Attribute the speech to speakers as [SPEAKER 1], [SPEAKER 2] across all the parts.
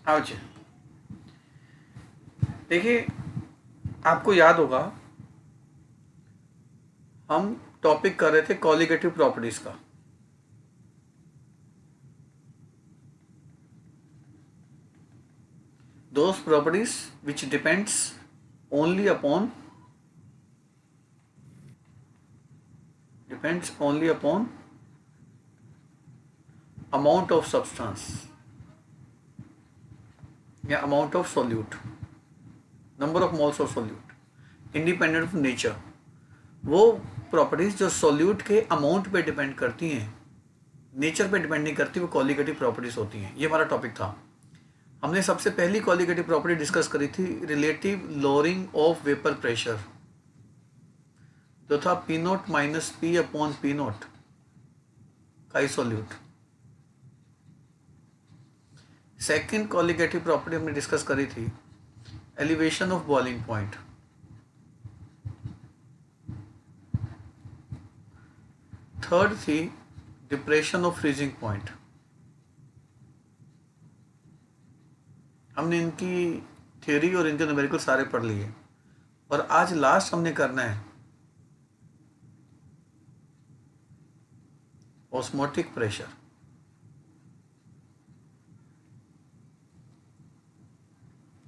[SPEAKER 1] आओ जी। देखिए, आपको याद होगा हम टॉपिक कर रहे थे कॉलिगेटिव प्रॉपर्टीज का। Those properties which depends only upon amount of substance या amount of solute, number of moles of solute, independent of nature. वो प्रॉपर्टीज जो सोल्यूट के अमाउंट पे डिपेंड करती हैं, नेचर पे डिपेंड नहीं करती, वो कॉलिगेटिव प्रॉपर्टीज होती हैं। ये हमारा टॉपिक था। हमने सबसे पहली कॉलिगेटिव प्रॉपर्टी डिस्कस करी थी relative lowering of vapour pressure, जो था P note minus P upon P note का सोल्यूट। सेकेंड कॉलिगेटिव प्रॉपर्टी हमने डिस्कस करी थी elevation of boiling point. Third थी डिप्रेशन ऑफ फ्रीजिंग पॉइंट। हमने इनकी थ्योरी और इनके न्यूमेरिकल सारे पढ़ लिए और आज लास्ट हमने करना है ऑस्मोटिक प्रेशर।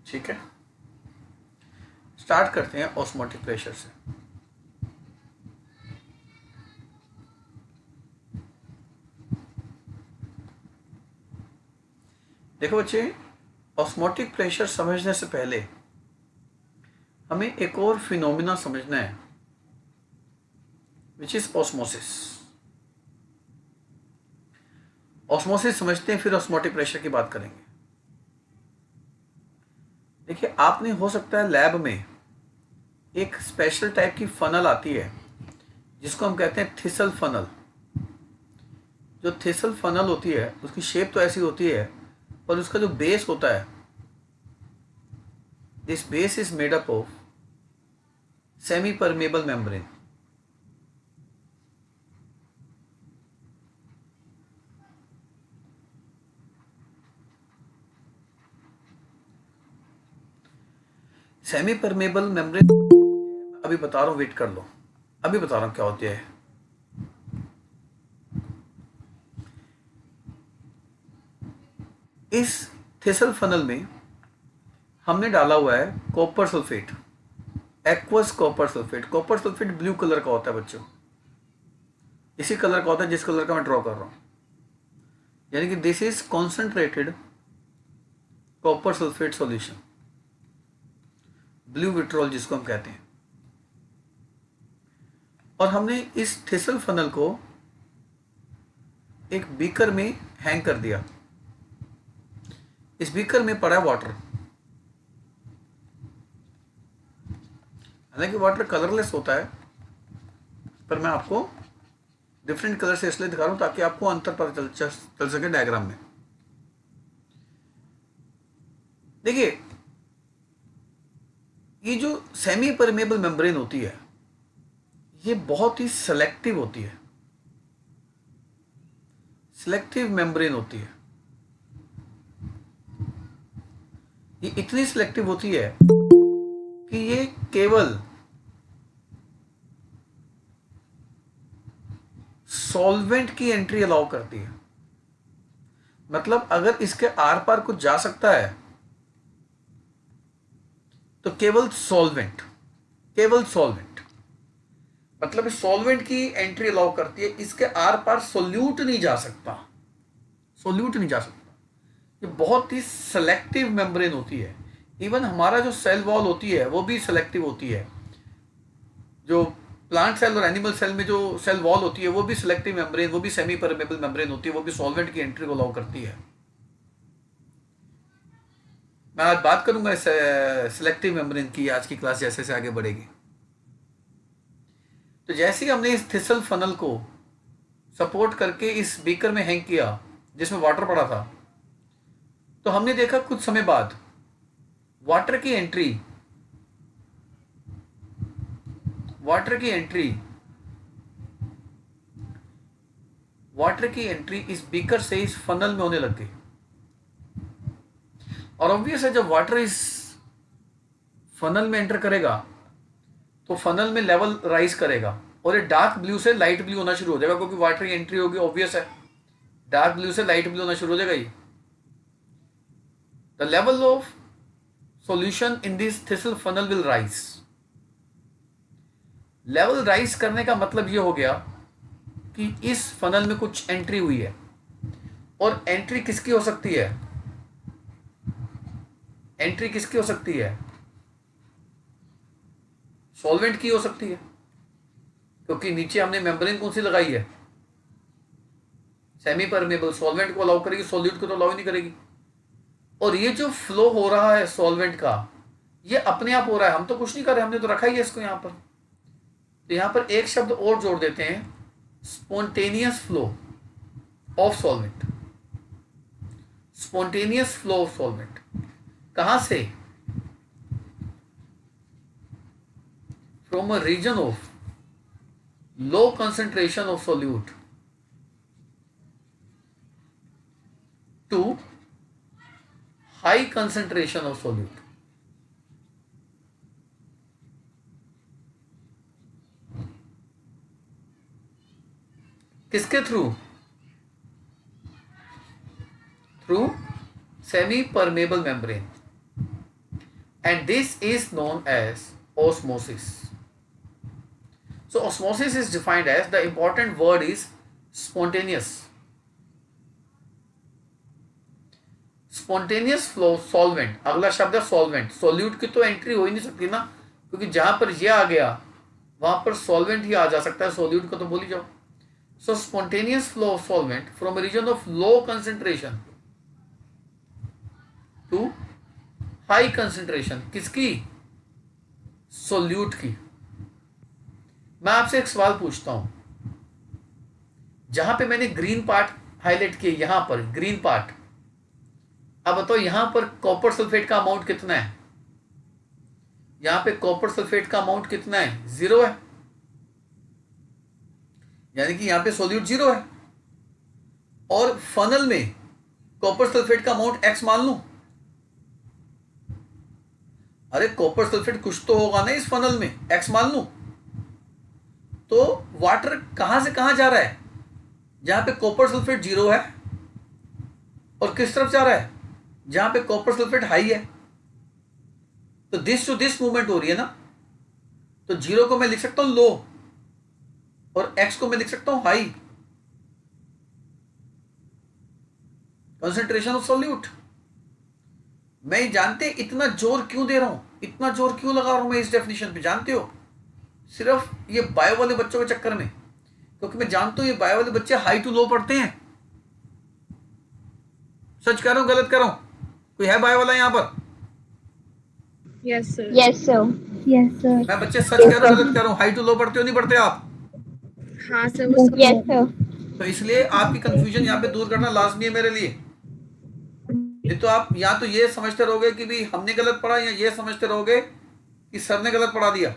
[SPEAKER 1] ठीक है, स्टार्ट करते हैं ऑस्मोटिक प्रेशर से। देखो बच्चे, ऑस्मोटिक प्रेशर समझने से पहले हमें एक और फिनोमिना समझना है विच इज ऑस्मोसिस। ऑस्मोसिस समझते हैं, फिर ऑस्मोटिक प्रेशर की बात करेंगे। देखिए, आपने हो सकता है लैब में एक स्पेशल टाइप की फनल आती है जिसको हम कहते हैं थिसल फनल। जो थिसल फनल होती है उसकी शेप तो ऐसी होती है, पर उसका जो बेस होता है, this base is made up of semi permeable membrane. Semi permeable membrane अभी बता रहा हूं, वेट कर लो, अभी बता रहा हूं क्या होती है। इस थिसल फनल में हमने डाला हुआ है copper sulphate, aqueous copper sulphate. Copper sulphate blue colour का होता है बच्चों, इसी कलर का होता है जिस कलर का मैं ड्रॉ कर रहा हूं। यानी कि this is concentrated copper sulphate solution, blue vitriol जिसको हम कहते हैं। और हमने इस थिसल फनल को एक बीकर में हैंग कर दिया। इस बीकर में पड़ा वाटर। हालांकि वाटर कलरलेस होता है, पर मैं आपको डिफरेंट कलर से इसलिए दिखा रहा हूं ताकि आपको अंतर पता चल सके डायग्राम में। देखिए, ये जो सेमी परमेबल मेम्ब्रेन होती है ये बहुत ही सेलेक्टिव होती है, सिलेक्टिव मेम्ब्रेन होती है। ये इतनी सिलेक्टिव होती है कि ये केवल सॉल्वेंट की एंट्री अलाउ करती है। मतलब अगर इसके आर पार कुछ जा सकता है तो केवल सॉल्वेंट, केवल सॉल्वेंट। मतलब सॉल्वेंट की एंट्री अलाउ करती है, इसके आर पार सोल्यूट नहीं जा सकता, सोल्यूट नहीं जा सकता। ये बहुत ही सेलेक्टिव मेम्ब्रेन होती है। इवन हमारा जो सेल वॉल होती है वो भी सेलेक्टिव होती है। जो प्लांट सेल और एनिमल सेल में जो सेल वॉल होती है वो भी सिलेक्टिव मेम्ब्रेन, वो भी सेमी परमेबल मेम्ब्रेन होती है, वो भी सॉल्वेंट की एंट्री को अलाउ करती है। मैं आज बात करूंगा सिलेक्टिव मेम्ब्रेन की आज की क्लास जैसे से आगे बढ़ेगी। तो जैसे ही हमने इस थिसल फनल को सपोर्ट करके इस बीकर में हैंग किया जिसमें वाटर पड़ा था, तो हमने देखा कुछ समय बाद वाटर की एंट्री, वाटर की एंट्री, वाटर की एंट्री इस बीकर से इस फनल में होने लग गई। और ऑब्वियस है जब वाटर इस फनल में एंटर करेगा तो फनल में लेवल राइज करेगा और ये डार्क ब्लू से लाइट ब्लू होना शुरू हो जाएगा, क्योंकि वाटर की एंट्री होगी, ऑब्वियस है डार्क ब्लू से लाइट ब्लू होना शुरू हो जाएगा। ये the level of solution in this thistle funnel will rise. Level rise करने का मतलब ये हो गया कि इस फनल में कुछ एंट्री हुई है, और एंट्री किसकी हो सकती है? एंट्री किसकी हो सकती है? सॉल्वेंट की हो सकती है, क्योंकि नीचे हमने मेम्ब्रेन कौन सी लगाई है? Semi permeable. सॉल्वेंट को अलाउ करेगी, सॉल्यूट को तो अलाउ नहीं करेगी। और ये जो फ्लो हो रहा है सॉल्वेंट का, ये अपने आप हो रहा है, हम तो कुछ नहीं कर रहे, हमने तो रखा ही है इसको यहां पर। तो यहां पर एक शब्द और जोड़ देते हैं, spontaneous flow of solvent. Spontaneous flow of solvent कहां से? From a region of low concentration of solute to high concentration of solute. किसके थ्रू? Through semi permeable membrane, and this is known as osmosis. So osmosis is defined as, the important word is spontaneous. Spontaneous flow solvent, अगला शब्द है solvent। solute की तो entry हो ही नहीं सकती ना, क्योंकि जहां पर ये आ गया वहां पर solvent ही आ जा सकता है, solute को तो भूल ही जाओ। So spontaneous flow of solvent from a region of low concentration to high concentration, किसकी? सोल्यूट की। मैं आपसे एक सवाल पूछता हूं, जहां पे मैंने ग्रीन पार्ट हाईलाइट किया, यहां पर ग्रीन पार्ट, अब बताओ यहां पर कॉपर सल्फेट का अमाउंट कितना है? यहां पे कॉपर सल्फेट का अमाउंट कितना है? 0 है, यानी कि यहां पे सोल्यूट 0 है। और फनल में कॉपर सल्फेट का अमाउंट x मान लूं, अरे कॉपर सल्फेट कुछ तो होगा ना इस फनल में, x मान लूं, तो वाटर कहां से कहां जा रहा है? जहां पे कॉपर सल्फेट 0 है, और किस तरफ जा रहा है? जहां पे कॉपर सल्फेट हाई है। तो दिस टू दिस मूवमेंट हो रही है ना, तो 0 को मैं लिख सकता हूं लो, और x को मैं लिख सकता हूं हाई। Concentration of solute. मैं जानते इतना जोर क्यों दे रहा हूं, इतना जोर क्यों लगा रहा हूं मैं इस डेफिनेशन पे, जानते हो? सिर्फ ये बायो वाले बच्चों के चक्कर में, क्योंकि मैं जानता हूं ये बायो वाले बच्चे हाई टू लो पढ़ते हैं। सच कह रहा हूं गलत कह रहा हूं? कोई है बायो वाला यहां पर?
[SPEAKER 2] Yes sir.
[SPEAKER 3] Yes sir. Yes sir.
[SPEAKER 1] मैं बच्चे सच कह रहा हूं गलत कह रहा हूं? हाई टू लो पढ़ते हो नहीं पढ़ते आप?
[SPEAKER 2] हाँ सर, वो
[SPEAKER 3] यस सर।
[SPEAKER 1] तो इसलिए आपकी कंफ्यूजन यहां पे दूर करना लाजमी है मेरे लिए। नहीं तो आप या तो ये समझते रहोगे कि भी हमने गलत पढ़ा, या ये समझते रहोगे कि सर ने गलत पढ़ा दिया।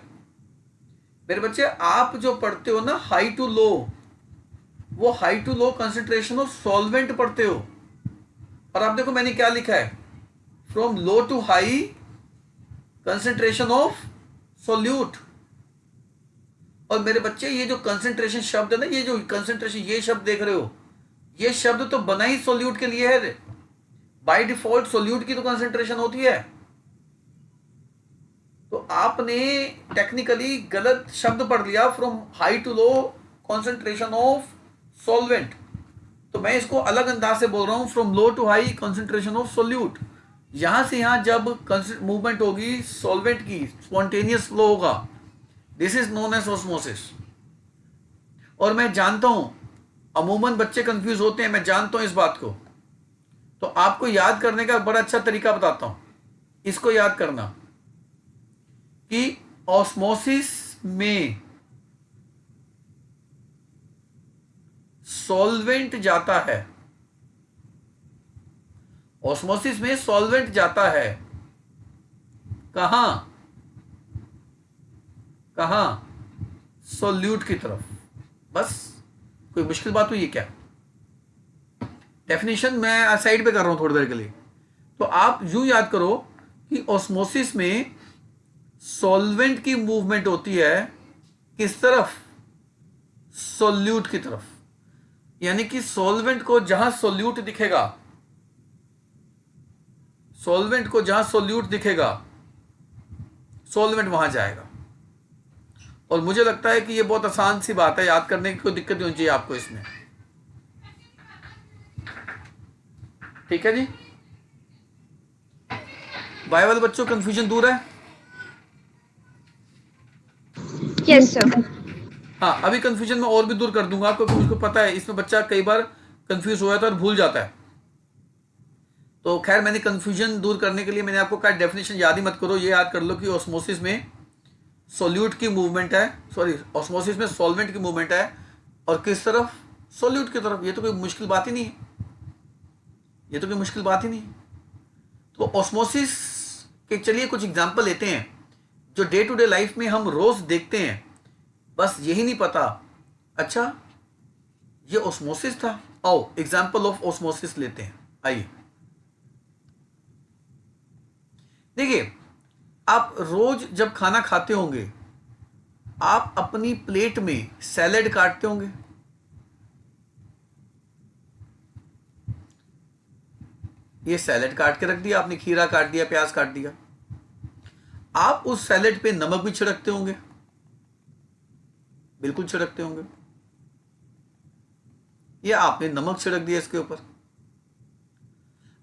[SPEAKER 1] मेरे बच्चे आप जो पढ़ते हो ना हाई टू लो, वो high to low concentration of solvent पढ़ते हो। और आप देखो मैंने क्या लिखा है, from low to high concentration of solute. और मेरे बच्चे ये जो कंसेंट्रेशन शब्द है ना, ये जो कंसेंट्रेशन ये शब्द देख रहे हो, ये शब्द तो बना ही सोल्यूट के लिए है। बाय डिफॉल्ट सोल्यूट की तो कंसेंट्रेशन होती है। तो आपने टेक्निकली गलत शब्द पढ़ लिया, from high to low concentration of solvent. तो मैं इसको अलग अंदाज से बोल रहा हूं, from low to high concentration of solute. यहां से यहां जब मूवमेंट होगी सॉल्वेंट की, स्पॉन्टेनियस फ्लो होगा, this is known as osmosis. और मैं जानता हूं अमूमन बच्चे कंफ्यूज होते हैं, मैं जानता हूं इस बात को। तो आपको याद करने का बड़ा अच्छा तरीका बताता हूं, इसको याद करना कि ऑस्मोसिस में सॉल्वेंट जाता है, ऑस्मोसिस में सॉल्वेंट जाता है कहां? कहां? सोल्यूट की तरफ। बस कोई मुश्किल बात हुई है क्या? डेफिनेशन मैं साइड पे कर रहा हूं थोड़ी देर के लिए। तो आप यूं याद करो कि ऑस्मोसिस में सॉल्वेंट की मूवमेंट होती है किस तरफ? सोल्यूट की तरफ। यानी कि सॉल्वेंट को जहां सोल्यूट दिखेगा, सॉल्वेंट को जहां सोल्यूट दिखेगा, सॉल्वेंट वहां जाएगा। और मुझे लगता है कि ये बहुत आसान सी बात है, याद करने की कोई दिक्कत नहीं होनी चाहिए आपको इसमें। ठीक है जी, बाय वाले बच्चों कंफ्यूजन दूर है?
[SPEAKER 2] Yes, sir.
[SPEAKER 1] हाँ, अभी कंफ्यूजन मैं और भी दूर कर दूंगा, क्योंकि मुझको पता है इसमें बच्चा कई बार कंफ्यूज हो जाता है और भूल जाता है। तो खैर, मैंने कंफ्यूजन दूर करने के लिए मैंने आपको कहा डेफिनेशन याद ही मत करो, ये याद कर लो कि ऑस्मोसिस में सोल्यूट की मूवमेंट है, सॉरी ऑस्मोसिस में सॉल्वेंट की मूवमेंट है, और किस तरफ? सोल्यूट की तरफ। ये तो कोई मुश्किल बात ही नहीं है, ये तो कोई मुश्किल बात ही नहीं है। तो ऑस्मोसिस के चलिए कुछ एग्जांपल लेते हैं जो डे टू डे लाइफ में हम रोज देखते हैं, बस यही नहीं पता अच्छा ये ऑस्मोसिस था। आओ एग्जांपल ऑफ ऑस्मोसिस लेते हैं, आइए। देखिए, आप रोज जब खाना खाते होंगे, आप अपनी प्लेट में सैलेड काटते होंगे। ये सैलेड काट के रख दिया आपने, खीरा काट दिया, प्याज काट दिया। आप उस सैलेड पे नमक भी छिड़कते होंगे, बिल्कुल छिड़कते होंगे। ये आपने नमक छिड़क दिया इसके ऊपर।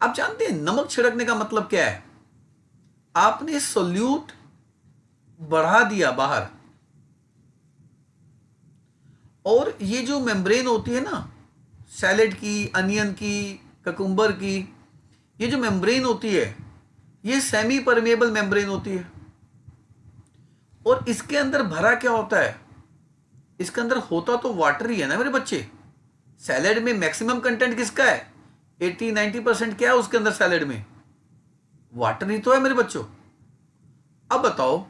[SPEAKER 1] आप जानते हैं नमक छिड़कने का मतलब क्या है? आपने सोल्यूट बढ़ा दिया बाहर, और ये जो मेम्ब्रेन होती है ना सैलेड की, अनियन की, ककुम्बर की, ये जो मेम्ब्रेन होती है ये सेमी परमेबल मेम्ब्रेन होती है। और इसके अंदर भरा क्या होता है? इसके अंदर होता तो वाटर ही है ना मेरे बच्चे। सैलेड में मैक्सिमम कंटेंट किसका है? 80-90% क्या है उसके अंदर? सैलेड में वाटर ही तो है मेरे बच्चों। अब बताओ,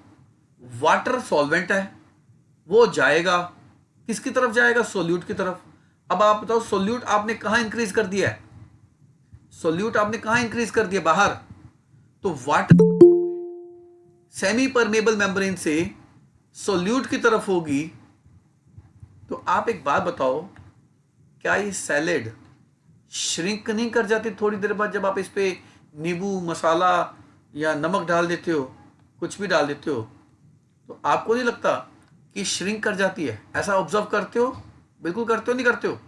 [SPEAKER 1] वाटर सॉल्वेंट है, वो जाएगा किसकी तरफ? जाएगा सोल्यूट की तरफ। अब आप बताओ, सोल्यूट आपने कहां इंक्रीज कर दिया है? सोल्यूट आपने कहां इंक्रीज कर दिया? बाहर। तो वाटर सेमी परमेबल मेम्ब्रेन से सोल्यूट की तरफ होगी। तो आप एक बात बताओ, क्या ये सैलेड श्रिंक नहीं कर जाती थोड़ी देर बाद जब आप इस पे नींबू, मसाला या नमक डाल देते हो, कुछ भी डाल देते हो? तो आपको नहीं लगता कि श्रिंक कर जाती है? ऐसा ऑब्जर्व करते हो? बिल्कुल करते हो, नहीं करते हो?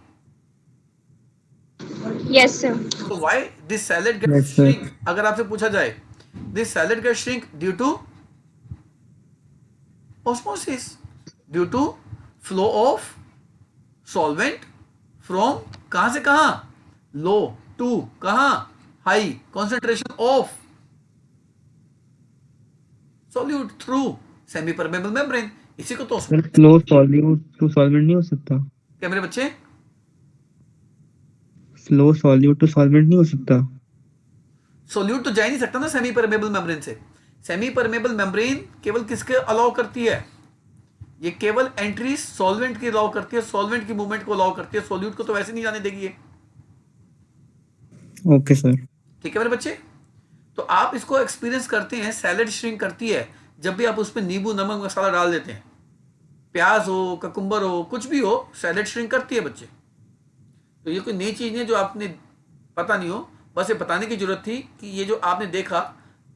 [SPEAKER 2] Yes, sir.
[SPEAKER 1] तो why this salad get
[SPEAKER 4] Yes, sir.
[SPEAKER 1] Shrink? अगर आपसे पूछा जाए, this salad get shrink due to osmosis, due to flow of solvent from कहां से कहां? लो टू कहां? High concentration of solute through semi permeable membrane. इसी को तो
[SPEAKER 4] sir flow solute to solvent नहीं हो सकता?
[SPEAKER 1] क्या मेरे बच्चे?
[SPEAKER 4] फ्लो सॉल्यूट टू सॉल्वेंट नहीं हो सकता?
[SPEAKER 1] सोल्यूट तो जा ही नहीं सकता ना सेमी परमेबल मेम्ब्रेन से। सेमी परमेबल मेम्ब्रेन केवल किसके अलाउ करती है? ये केवल एंट्री सॉल्वेंट की अलाउ करती है, सॉल्वेंट की मूवमेंट को अलाउ करती है, सोल्यूट को तो वैसे नहीं जाने देगी ये।
[SPEAKER 4] Okay sir.
[SPEAKER 1] ठीक है मेरे बच्चे, तो आप इसको एक्सपीरियंस करते हैं, सैलेड श्रिंक करती है जब भी आप उस पर नींबू, नमक, मसाला डाल देते हैं। प्याज हो, ककुम्बर हो, कुछ भी हो, सैलेड श्रिंक करती है बच्चे। तो ये कोई नई चीज नहीं है जो आपने पता नहीं हो, बस ये बताने की जरूरत थी कि ये जो आपने देखा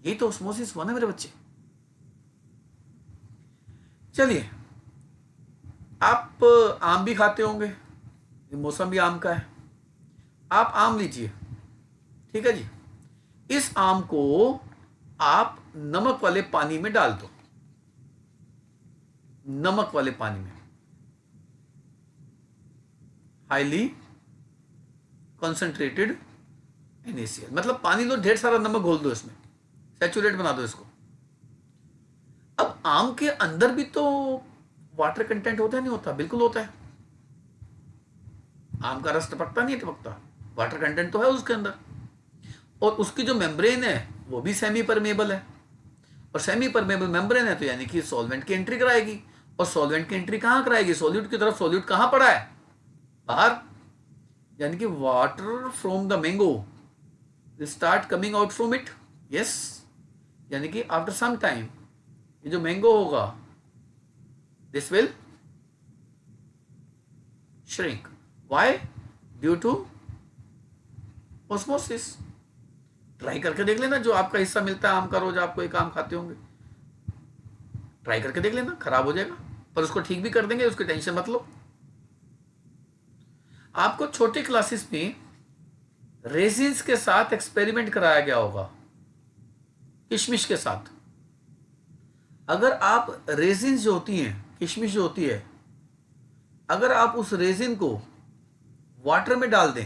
[SPEAKER 1] यही तो ऑस्मोसिस हुआ ना मेरे बच्चे। चलिए, आप आम भी खाते होंगे, ये मौसम भी आम का है। आप आम लीजिए, ठीक है जी। इस आम को आप नमक वाले पानी में डाल दो, नमक वाले पानी में, हाईली कॉन्सेंट्रेटेड NaCl, मतलब पानी लो, ढेर सारा नमक घोल दो इसमें, सैचुरेट बना दो इसको। अब आम के अंदर भी तो वाटर कंटेंट होता है, नहीं होता? बिल्कुल होता है। आम का रस टपकता नहीं टपकता, वाटर कंटेंट तो है उसके अंदर। और उसकी जो मेम्ब्रेन है वो भी सेमी परमेबल है, और सेमी परमेबल मेम्ब्रेन है तो यानी कि सॉल्वेंट की एंट्री कराएगी। और सॉल्वेंट की एंट्री कहां कराएगी? सोल्यूट की तरफ। सोल्यूट कहां पड़ा है? बाहर। यानी कि water from the mango will start coming out from it. Yes, यानी कि आफ्टर सम टाइम ये जो मैंगो होगा this will shrink. Why? Due to osmosis. Try करके देख लेना, जो आपका हिस्सा मिलता है आम का, रोज आप कोई आम खाते होंगे, ट्राई करके देख लेना, खराब हो जाएगा पर उसको ठीक भी कर देंगे, उसकी टेंशन मत लो. आपको छोटे क्लासेस में रेजिन्स के साथ एक्सपेरिमेंट कराया गया होगा, किशमिश के साथ. अगर आप रेजिन्स जो होती हैं, किशमिश जो होती है, अगर आप उस रेजिन को वाटर में डाल दें,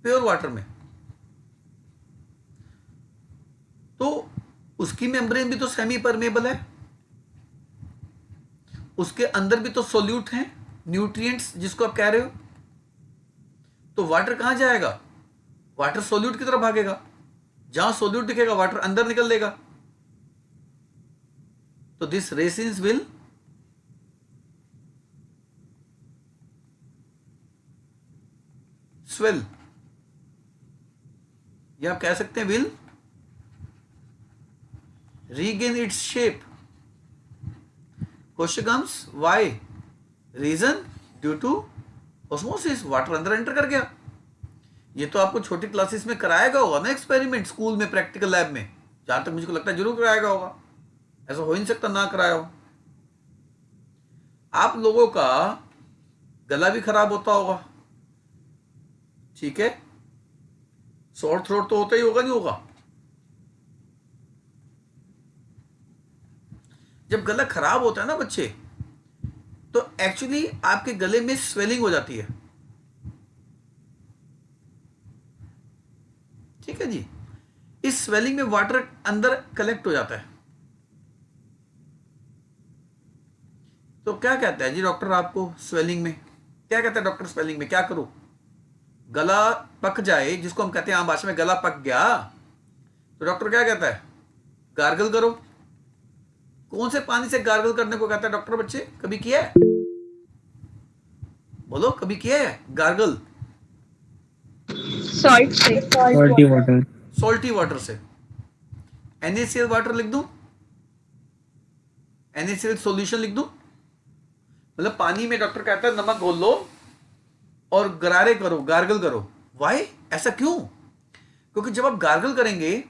[SPEAKER 1] प्योर वाटर में, तो उसकी मेम्ब्रेन भी तो सेमी परमेबल है, उसके अंदर भी तो सोल्यूट हैं, न्यूट्रिएंट्स जिसको आप कह रहे हो. तो वाटर कहां जाएगा? वाटर सोल्यूट की तरफ भागेगा. जहां सोल्यूट दिखेगा वाटर अंदर निकल लेगा. तो दिस रेसिन्स विल स्वेल, या आप कह सकते हैं will regain its shape. Question comes why? Reason due to osmosis. Water अंदर एंटर कर गया. ये तो आपको छोटी क्लासेस में कराया गया होगा ना एक्सपेरिमेंट, स्कूल में प्रैक्टिकल लैब में. जहां तक मुझे लगता है जरूर कराया गया होगा, ऐसा हो ही नहीं सकता ना कराया हो. आप लोगों का गला भी खराब होता होगा, ठीक है, सोर थ्रोट तो होता ही होगा, नहीं होगा? जब गला खराब होता है ना बच्चे, तो एक्चुअली आपके गले में स्वेलिंग हो जाती है, ठीक है जी. इस स्वेलिंग में वाटर अंदर कलेक्ट हो जाता है. तो क्या कहता है जी डॉक्टर आपको स्वेलिंग में? क्या कहता है डॉक्टर स्वेलिंग में? क्या करो? गला पक जाए, जिसको हम कहते हैं आम भाषा में गला पक गया, तो डॉक्टर क्या कहता है? गार्गल करो. कौन से पानी से गार्गल करने को कहता है डॉक्टर? बच्चे कभी किया है? बोलो, कभी किया है गार्गल?
[SPEAKER 2] Salt से.
[SPEAKER 4] Salty water.
[SPEAKER 1] सॉल्टी वाटर से. NaCl वाटर लिख दूं? NaCl सॉल्यूशन लिख दूं? मतलब पानी में डॉक्टर कहता है नमक घोल लो और गरारे करो, गार्गल करो. वाई? ऐसा क्यों? क्योंकि जब आप गार्गल करेंगे,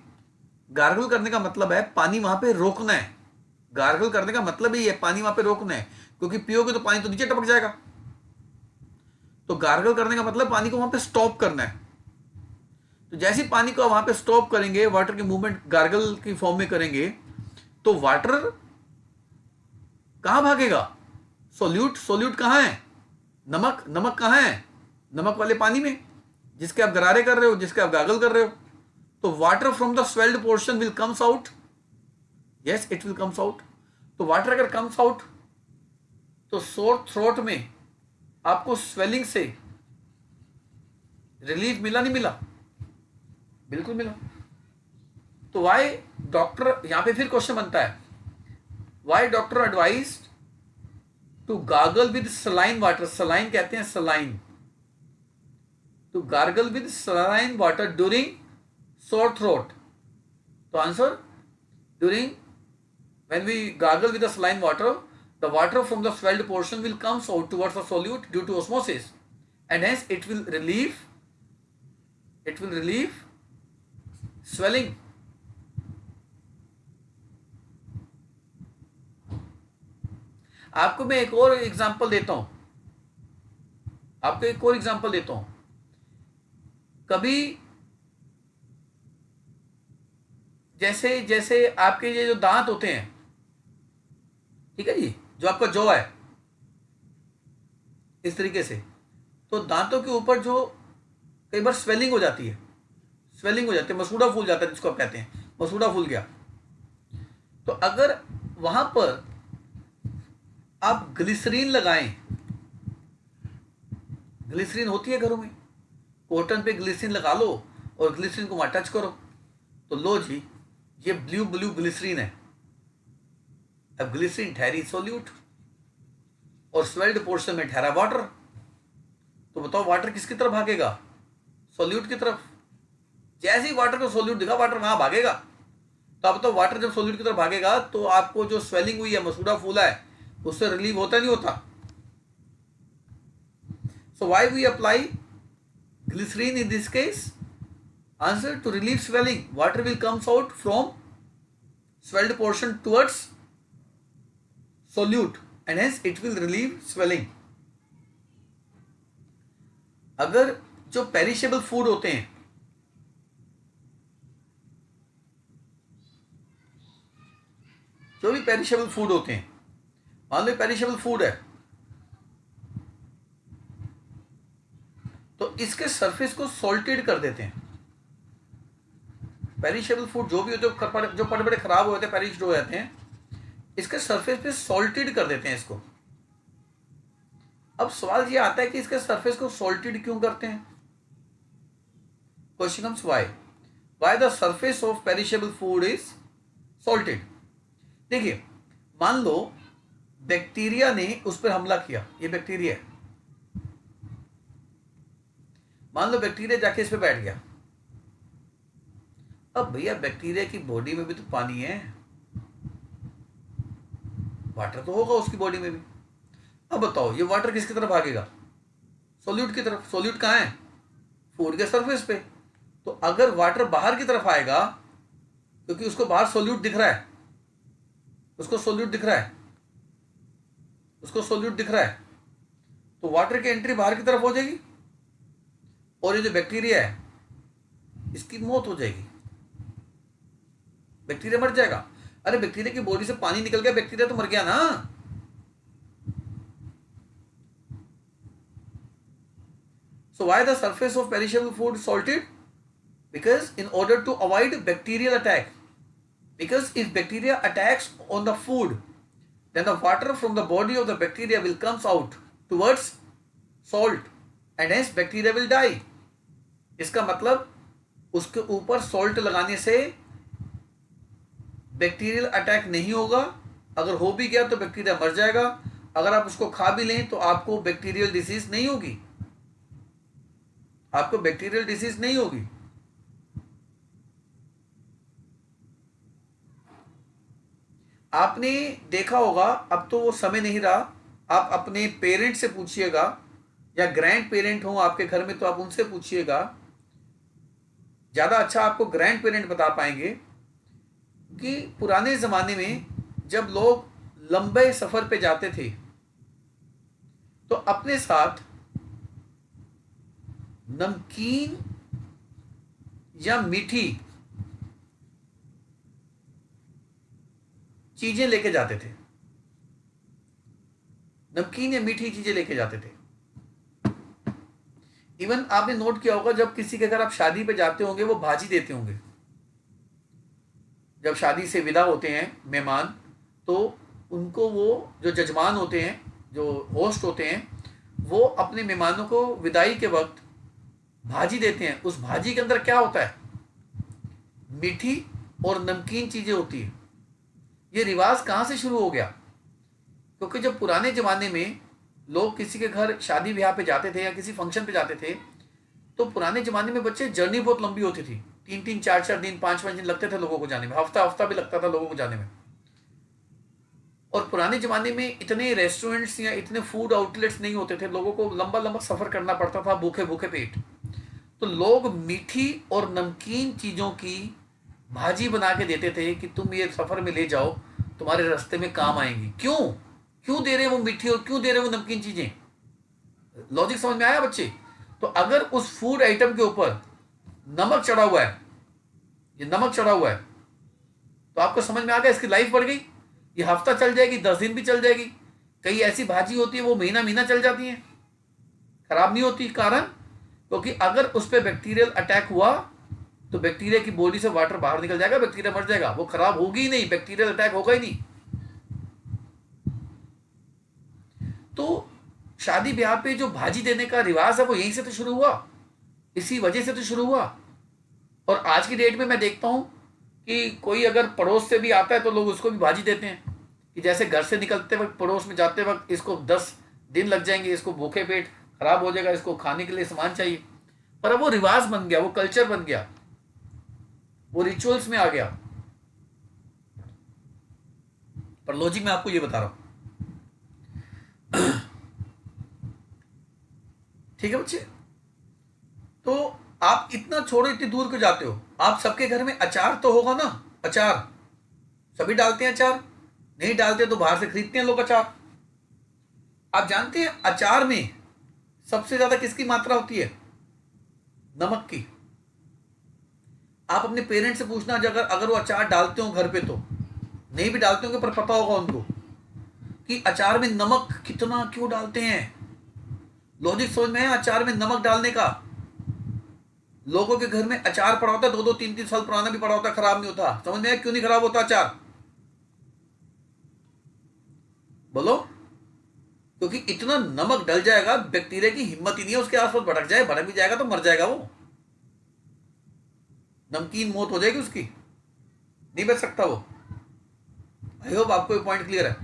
[SPEAKER 1] गार्गल करने का मतलब है पानी वहां पे रोकना है. गार्गल करने का मतलब ही है पानी वहां पे रोकना है, क्योंकि पियोगे तो पानी तो नीचे टपक जाएगा. तो गार्गल करने का मतलब पानी को वहां पे स्टॉप करना है. तो जैसे ही पानी को वहां पे स्टॉप करेंगे, वाटर की मूवमेंट गार्गल की फॉर्म में करेंगे, तो वाटर कहां भागेगा? सोल्यूट. सोल्यूट कहां है? नमक. नमक कहां है? नमक वाले पानी में, जिसके आप गरारे कर रहे हो, जिसके आप गार्गल कर रहे हो. तो water from the swelled portion will comes out. Yes, it will comes out. तो वाटर अगर कम्स आउट, तो सोर थ्रोट में आपको स्वेलिंग से रिलीफ मिला? नहीं मिला? बिल्कुल मिला. तो वाई डॉक्टर, यहां पे फिर क्वेश्चन बनता है, why doctor advise to gargle with saline water. Saline कहते हैं, saline. To gargle with saline water during sore throat. तो answer, during when we gargle with the saline water, the water from the swelled portion will come out towards the solute due to osmosis, and hence it will relieve swelling. आपको मैं एक और example देता हूं, कभी जैसे जैसे आपके ये जो दांत होते हैं, ठीक है जी, जो आपका जॉ है, इस तरीके से, तो दांतों के ऊपर जो कई बार स्वेलिंग हो जाती है, मसूड़ा फूल जाता है, जिसको आप कहते हैं मसूड़ा फूल गया. तो अगर वहां पर आप ग्लिसरीन लगाएं, ग्लिसरीन होती है घरों में, कॉटन पे ग्लिसरीन लगा लो और ग्लिसरीन को वहां टच करो, तो लो जी, ये ब्लू ब्लू ग्लिसरीन है. अब ग्लिसरीन ठहरी सोल्यूट और स्वेल्ड पोर्शन में ठहरा वाटर. तो बताओ वाटर किसकी तरफ भागेगा? सोल्यूट की तरफ. जैसे ही वाटर का सोल्यूट दिखा वाटर वहां भागेगा। तो अब तो वाटर जब सोल्यूट की तरफ भागेगा तो आपको जो स्वेलिंग हुई है, मसूड़ा फूला है, उससे रिलीव होता नहीं होता। So why we apply glycerine in this case? Answer, to relieve swelling. Water will comes out from swelled portion towards solute and hence it will relieve swelling. अगर जो पेरिशेबल फूड होते हैं, जो भी पेरिशेबल फूड होते हैं, मान लो perishable food है, तो इसके सरफेस को सॉल्टेड कर देते हैं। पेरिशेबल फूड जो भी होते हैं, जो बड़े बड़े खराब हो जाते हैं, पेरिश्ड हो जाते हैं, इसके सरफेस पे सॉल्टेड कर देते हैं इसको। अब सवाल ये आता है कि इसके सरफेस को सॉल्टेड क्यों करते हैं? Question comes why the surface of perishable food is salted. देखिए, मान लो बैक्टीरिया ने उस पर हमला किया, ये बैक्टीरिया है, मान लो बैक्टीरिया जाके इस पे बैठ गया। अब भैया बैक्टीरिया की बॉडी में भी तो पानी है, वाटर तो होगा उसकी बॉडी में भी। अब बताओ ये वाटर किसकी तरफ भागेगा? सॉल्यूट की तरफ। सॉल्यूट कहाँ है? फूड के सरफेस पे। तो अगर वाटर बाहर की तरफ आएगा, क्योंकि उसको बाहर सॉल्यूट दिख रहा है, उसको सॉल्यूट दिख रहा है, उसको सॉल्यूट दिख रहा है, तो वाटर की एंट्री बाहर की तरफ हो जाएगी और ये जो बैक्टीरिया है इसकी मौत हो जाएगी, बैक्टीरिया मर जाएगा। अरे बैक्टीरिया की बॉडी से पानी निकल गया, बैक्टीरिया तो मर गया ना। So why the surface of perishable food salted? Because in order to avoid bacterial attack, because if bacteria attacks on the food, then the water from the body of the bacteria will comes out towards salt and hence bacteria will die. इसका मतलब उसके ऊपर salt लगाने से bacterial attack नहीं होगा, अगर हो भी गया तो बैक्टीरिया मर जाएगा, अगर आप उसको खा भी लें तो आपको बैक्टीरियल डिसीज नहीं होगी, आपको बैक्टीरियल डिसीज नहीं होगी। आपने देखा होगा, अब तो वो समय नहीं रहा, आप अपने पेरेंट से पूछिएगा या ग्रैंड पेरेंट हो आपके घर में तो आप उनसे पूछिएगा, ज्यादा अच्छा आपको ग्रैंड पेरेंट बता पाएंगे कि पुराने जमाने में जब लोग लंबे सफर पे जाते थे तो अपने साथ नमकीन या मीठी चीजें लेके जाते थे, नमकीन या मीठी चीजें लेके जाते थे। इवन आपने नोट किया होगा जब किसी के घर आप शादी पे जाते होंगे वो भाजी देते होंगे, जब शादी से विदा होते हैं मेहमान तो उनको वो जो जजमान होते हैं, जो होस्ट होते हैं, वो अपने मेहमानों को विदाई के वक्त भाजी देते हैं। उस भाजी के अंदर क्या होता है? मीठी और नमकीन चीजें होती है। ये रिवाज कहाँ से शुरू हो गया? क्योंकि जब पुराने जमाने में लोग किसी के घर शादी ब्याह पे जाते थे या किसी फंक्शन पे जाते थे तो पुराने जमाने में बच्चे जर्नी बहुत लंबी होती थी, 3-3 4-4 दिन 5-5 दिन लगते थे लोगों को जाने में, हफ्ता भी लगता था लोगों को जाने में। और पुराने जमाने में इतने रेस्टोरेंट्स या इतने फूड आउटलेट्स नहीं होते थे, लोगों को लंबा लंबा सफर करना पड़ता था भूखे भूखे पेट। तो लोग मीठी और नमकीन चीजों की भाजी बना के देते थे कि तुम ये सफर में ले जाओ, तुम्हारे रास्ते में काम आएंगी। क्यों दे रहे वो मीठी और क्यों दे रहे वो नमकीन चीजें? लॉजिक समझ में आया बच्चे? तो अगर उस फूड आइटम के ऊपर नमक चढ़ा हुआ है, ये नमक चढ़ा हुआ है, तो आपको समझ में आ गया इसकी लाइफ बढ़ गई, ये हफ्ता चल जाएगी, 10 दिन भी चल जाएगी। कई ऐसी भाजी होती है वो महीना चल जाती है, खराब नहीं होती। कारण क्योंकि अगर उस पर बैक्टीरियल अटैक हुआ तो बैक्टीरिया की बॉडी से वाटर बाहर निकल जाएगा, बैक्टीरिया मर जाएगा, वो खराब होगी ही नहीं, बैक्टीरियल अटैक होगा ही नहीं। तो शादी ब्याह पे जो भाजी देने का रिवाज है वो यहीं से तो शुरू हुआ, इसी वजह से तो शुरू हुआ। और आज की डेट में मैं देखता हूं कि कोई अगर पड़ोस से भी आता है तो लोग उसको भी भाजी देते हैं कि जैसे घर से निकलते वक्त पड़ोस में जाते वक्त इसको 10 दिन लग जाएंगे, इसको भूखे पेट खराब हो जाएगा, इसको खाने के लिए सामान चाहिए। पर अब वो रिवाज बन गया, वो कल्चर बन गया। वो रिचुअल्स में आ गया। पर लॉजिक मैं आपको ये बता रहा हूं, ठीक है बच्चे। तो आप इतना छोड़ो, इतनी दूर क्यों जाते हो? आप सबके घर में अचार तो होगा ना, अचार सभी डालते हैं अचार, नहीं डालते तो बाहर से खरीदते हैं लोग अचार। आप जानते हैं अचार में सबसे ज्यादा किसकी मात्रा होती है? नमक की। आप अपने पेरेंट्स से पूछना, अगर वो अचार डालते हो घर पे, तो नहीं भी डालते होंगे पर पता होगा उनको कि अचार में नमक कितना क्यों डालते हैं। लॉजिक समझ में है अचार में नमक डालने का? लोगों के घर में अचार पड़ा होता है, 2-2 3-3 साल पुराना भी पड़ा होता है, खराब नहीं होता। समझ में है क्यों नहीं खराब होता अचार? बोलो। क्योंकि इतना नमक डल जाएगा, बैक्टीरिया की हिम्मत ही नहीं है उसके आसपास भटक जाए, भटक भी जाएगा तो मर जाएगा वो, नमकीन मौत हो जाएगी उसकी, नहीं बच सकता वो। आई होप आपको ये पॉइंट क्लियर है,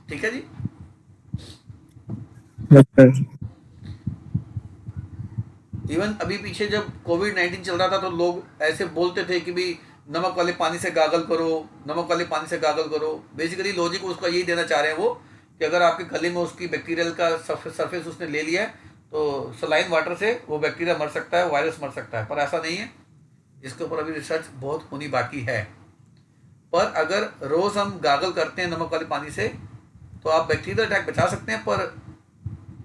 [SPEAKER 1] ठीक है जी।
[SPEAKER 4] Yes sir.
[SPEAKER 1] इवन अभी पीछे जब कोविड-19 चल रहा था तो लोग ऐसे बोलते थे कि भाई नमक वाले पानी से गागल करो, नमक वाले पानी से गागल करो। बेसिकली लॉजिक उसका यही देना चाह रहे हैं वो, कि अगर आपके गले में उसकी बैक्टीरियल का सरफेस उसने ले लिया है तो सलाइन वाटर से वो बैक्टीरिया मर सकता है, वायरस मर सकता है। पर ऐसा नहीं है, इसके ऊपर अभी रिसर्च बहुत होनी बाकी है। पर अगर रोज हम गागल करते हैं नमक वाले पानी से तो आप बैक्टीरियल अटैक बचा सकते हैं। पर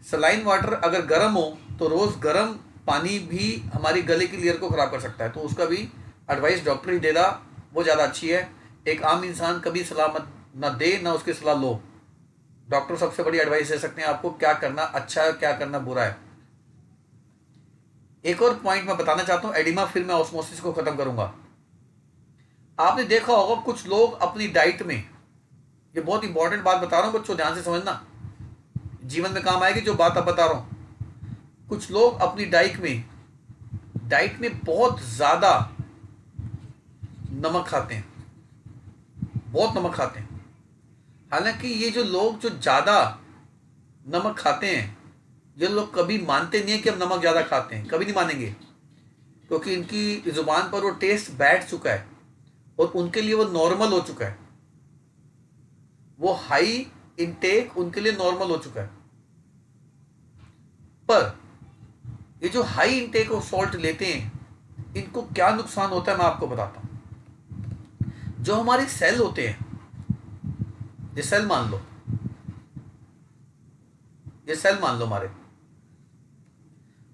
[SPEAKER 1] सलाइन वाटर अगर गर्म हो तो रोज गर्म पानी भी हमारी गले की लेयर को खराब कर सकता है। तो उसका भी एडवाइस डॉक्टर ही देगा, वो ज़्यादा अच्छी है। एक आम इंसान कभी सलाह मत ना दे, ना उसकी सलाह लो। डॉक्टर सबसे बड़ी एडवाइस दे सकते हैं आपको क्या करना अच्छा है, क्या करना बुरा है। एक और पॉइंट मैं बताना चाहता हूँ एडिमा, फिर मैं ऑस्मोसिस को खत्म करूंगा। आपने देखा होगा कुछ लोग अपनी डाइट में, ये बहुत इंपॉर्टेंट बात बता रहा हूँ बच्चों, ध्यान से समझना, जीवन में काम आएगी जो बात अब बता रहा हूं। कुछ लोग अपनी डाइट में बहुत ज्यादा नमक खाते हैं, बहुत नमक खाते हैं। हालांकि ये जो लोग जो ज्यादा नमक खाते हैं, ये लोग कभी मानते नहीं है कि हम नमक ज्यादा खाते हैं, कभी नहीं मानेंगे, क्योंकि इनकी जुबान पर वो टेस्ट बैठ चुका है और उनके लिए वो नॉर्मल हो चुका है। वो हाई इनटेक उनके लिए नॉर्मल हो चुका है। पर ये जो हाई इनटेक ऑफ सॉल्ट लेते हैं, इनको क्या नुकसान होता है मैं आपको बताता हूं। जो हमारे सेल होते हैं, ये सेल मान लो, ये सेल मान लो, हमारे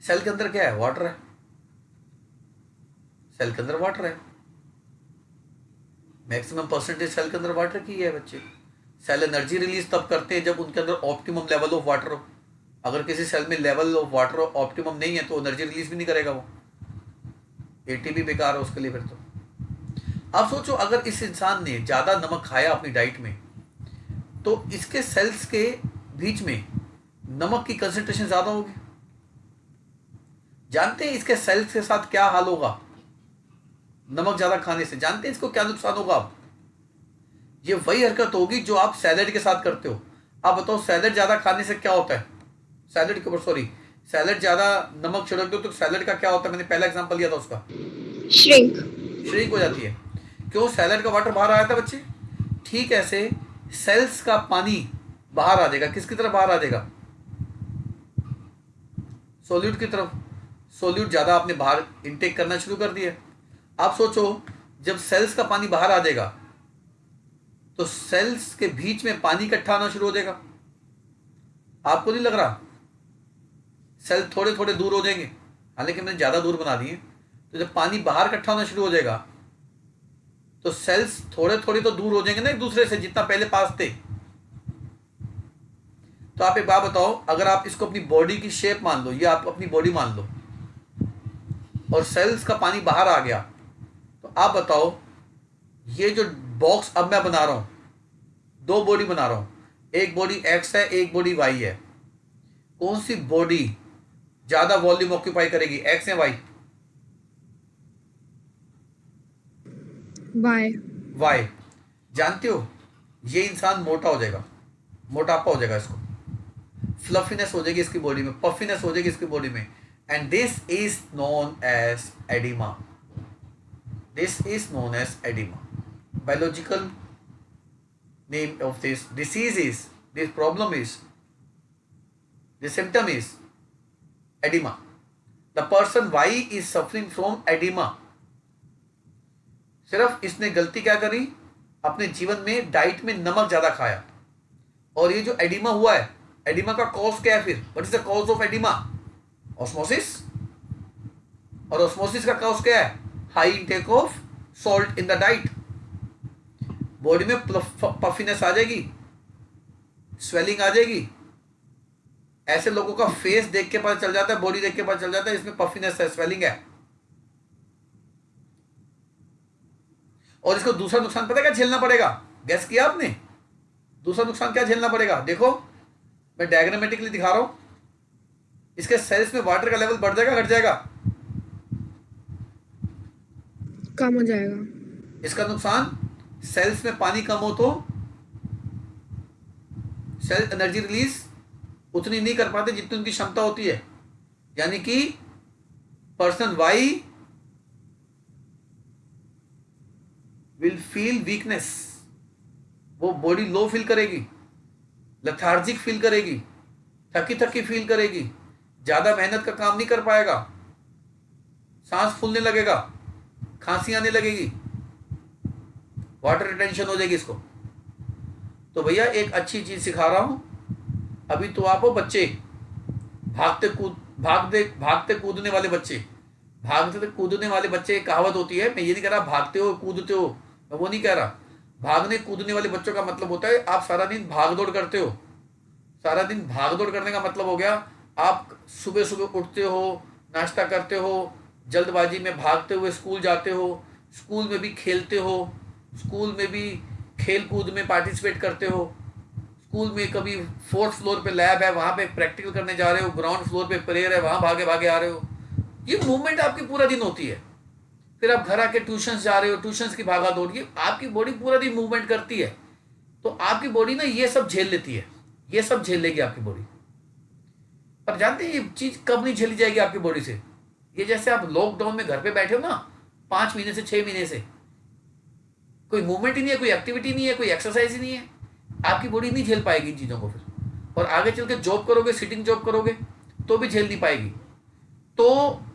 [SPEAKER 1] सेल के अंदर क्या है? वाटर है। सेल के अंदर वाटर है, मैक्सिमम परसेंटेज सेल के अंदर वाटर की है बच्चे। सेल एनर्जी रिलीज तब करते हैं जब उनके अंदर ऑप्टिमम लेवल ऑफ वाटर हो। अगर किसी सेल में लेवल ऑफ वाटर ऑप्टिमम नहीं है तो एनर्जी रिलीज भी नहीं करेगा वो, एटीपी बेकार है उसके लिए फिर तो। आप सोचो अगर इस इंसान ने ज्यादा नमक खाया अपनी डाइट में, तो इसके सेल्स के बीच में नमक की कंसंट्रेशन ज्यादा होगी। जानते हैं इसके सेल्स के साथ क्या हाल होगा नमक ज्यादा खाने से? जानते हैं इसको क्या नुकसान होगा? आप, ये वही हरकत होगी जो आप सैलेड के साथ करते हो। आप बताओ सैलेड ज्यादा खाने से क्या होता है? सैलेड के ऊपर सॉरी, सैलेड ज्यादा नमक छिड़क दो तो सैलेड का क्या होता है? मैंने पहला एग्जांपल लिया था उसका, श्रिंक हो जाती है। क्यों? सैलेड का वाटर बाहर आया था बच्चे। ठीक ऐसे सेल्स का पानी बाहर आ जाएगा। किसकी तरफ बाहर आ जाएगा? सोल्यूट की तरफ। सोल्यूट ज्यादा आपने बाहर इनटेक करना शुरू कर दिया। आप सोचो जब सेल्स का पानी बाहर आ जाएगा तो सेल्स के बीच में पानी इकट्ठा होना शुरू हो जाएगा। आपको नहीं लग रहा? सेल थोड़े थोड़े दूर हो जाएंगे, हालांकि मैंने ज्यादा दूर बना दिए। तो जब पानी बाहर इकट्ठा होना शुरू हो जाएगा तो सेल्स थोड़े थोड़े तो दूर हो जाएंगे ना एक दूसरे से, जितना पहले पास थे। तो आप एक बात बताओ, अगर आप इसको अपनी बॉडी की शेप मान लो, ये आप अपनी बॉडी मान लो, और सेल्स का पानी बाहर आ गया, तो आप बताओ ये जो बॉक्स अब मैं बना रहा हूं, दो बॉडी बना रहा हूं, एक बॉडी एक्स है, एक बॉडी वाई है। कौन सी बॉडी ज्यादा वॉल्यूम ऑक्यूपाई करेगी, एक्स या वाई? वाई। जानते हो ये इंसान मोटा हो जाएगा, मोटापा हो जाएगा, इसको फ्लफीनेस हो जाएगी इसकी बॉडी में, पफीनेस हो जाएगी इसकी बॉडी में, and this is known as edema. This is known as edema. Biological name of this disease is, this problem is, the symptom is edema. The person Y is suffering from edema. सिर्फ इसने गलती क्या करी, अपने जीवन में diet में नमक ज्यादा खाया, और ये जो एडिमा हुआ है, एडिमा का कॉज क्या है फिर? What is the cause of oedema? Osmosis. और ऑस्मोसिस का कॉज क्या है? High intake of salt in the diet. Body में पफिनेस आ जाएगी, स्वेलिंग आ जाएगी। ऐसे लोगों का फेस देख के पता चल जाता है, बॉडी देख के पता चल जाता है इसमें पफिनेस है, स्वेलिंग है। और इसको दूसरा नुकसान पता है क्या झेलना पड़ेगा? गैस किया आपने? दूसरा नुकसान क्या झेलना पड़ेगा? देखो मैं डायग्रामेटिकली दिखा रहा हूं। इसके सेल्स में वाटर का लेवल बढ़ जाएगा, घट जाएगा?
[SPEAKER 2] कम हो जाएगा।
[SPEAKER 1] इसका नुकसान, सेल्स में पानी कम हो तो सेल एनर्जी रिलीज उतनी नहीं कर पाते जितनी उनकी क्षमता होती है। यानी कि person Y will feel weakness, वो बॉडी लो फील करेगी, लेथार्जिक फील करेगी, थकी थकी फील करेगी, ज्यादा मेहनत का काम नहीं कर पाएगा, सांस फूलने लगेगा, खांसी आने लगेगी, वाटर रिटेंशन हो जाएगी इसको। तो भैया एक अच्छी चीज सिखा रहा हूं। अभी तो आप हो बच्चे, भागते कूदने वाले बच्चे, भागते कूदने वाले बच्चे। कहावत होती है, मैं ये नहीं कह रहा भागते हो कूदते हो, मैं वो नहीं कह रहा। भागने कूदने वाले बच्चों का मतलब होता है आप सारा दिन भाग दौड़ करते हो। सारा दिन भाग दौड़ करने का मतलब हो गया आप सुबह सुबह उठते हो, नाश्ता करते हो, जल्दबाजी में भागते हुए स्कूल जाते हो, स्कूल में भी खेलते हो, स्कूल में भी खेल कूद में पार्टिसिपेट करते हो, स्कूल में कभी 4th फ्लोर पे लैब है वहां पे प्रैक्टिकल करने जा रहे हो, ग्राउंड फ्लोर पे प्रेयर है वहां भागे भागे आ रहे हो। ये मूवमेंट आपकी पूरा दिन होती है। फिर आप घर आके ट्यूशंस जा रहे हो, ट्यूशंस की भागा दौड़, ये आपकी बॉडी पूरा दिन मूवमेंट करती है। तो आपकी बॉडी ना ये सब झेल लेती है, ये सब झेल लेगी आपकी बॉडी। पर जानते हैं ये चीज कब नहीं झेली जाएगी आपकी बॉडी से? ये जैसे आप लॉकडाउन में घर पे बैठे हो ना 5 महीने से 6 महीने से, कोई मूवमेंट ही नहीं है, कोई एक्टिविटी नहीं है, कोई एक्सरसाइज ही नहीं है, आपकी बॉडी नहीं झेल पाएगी इन चीजों को फिर। और आगे चल के जॉब करोगे, सिटिंग जॉब करोगे तो भी झेल नहीं पाएगी। तो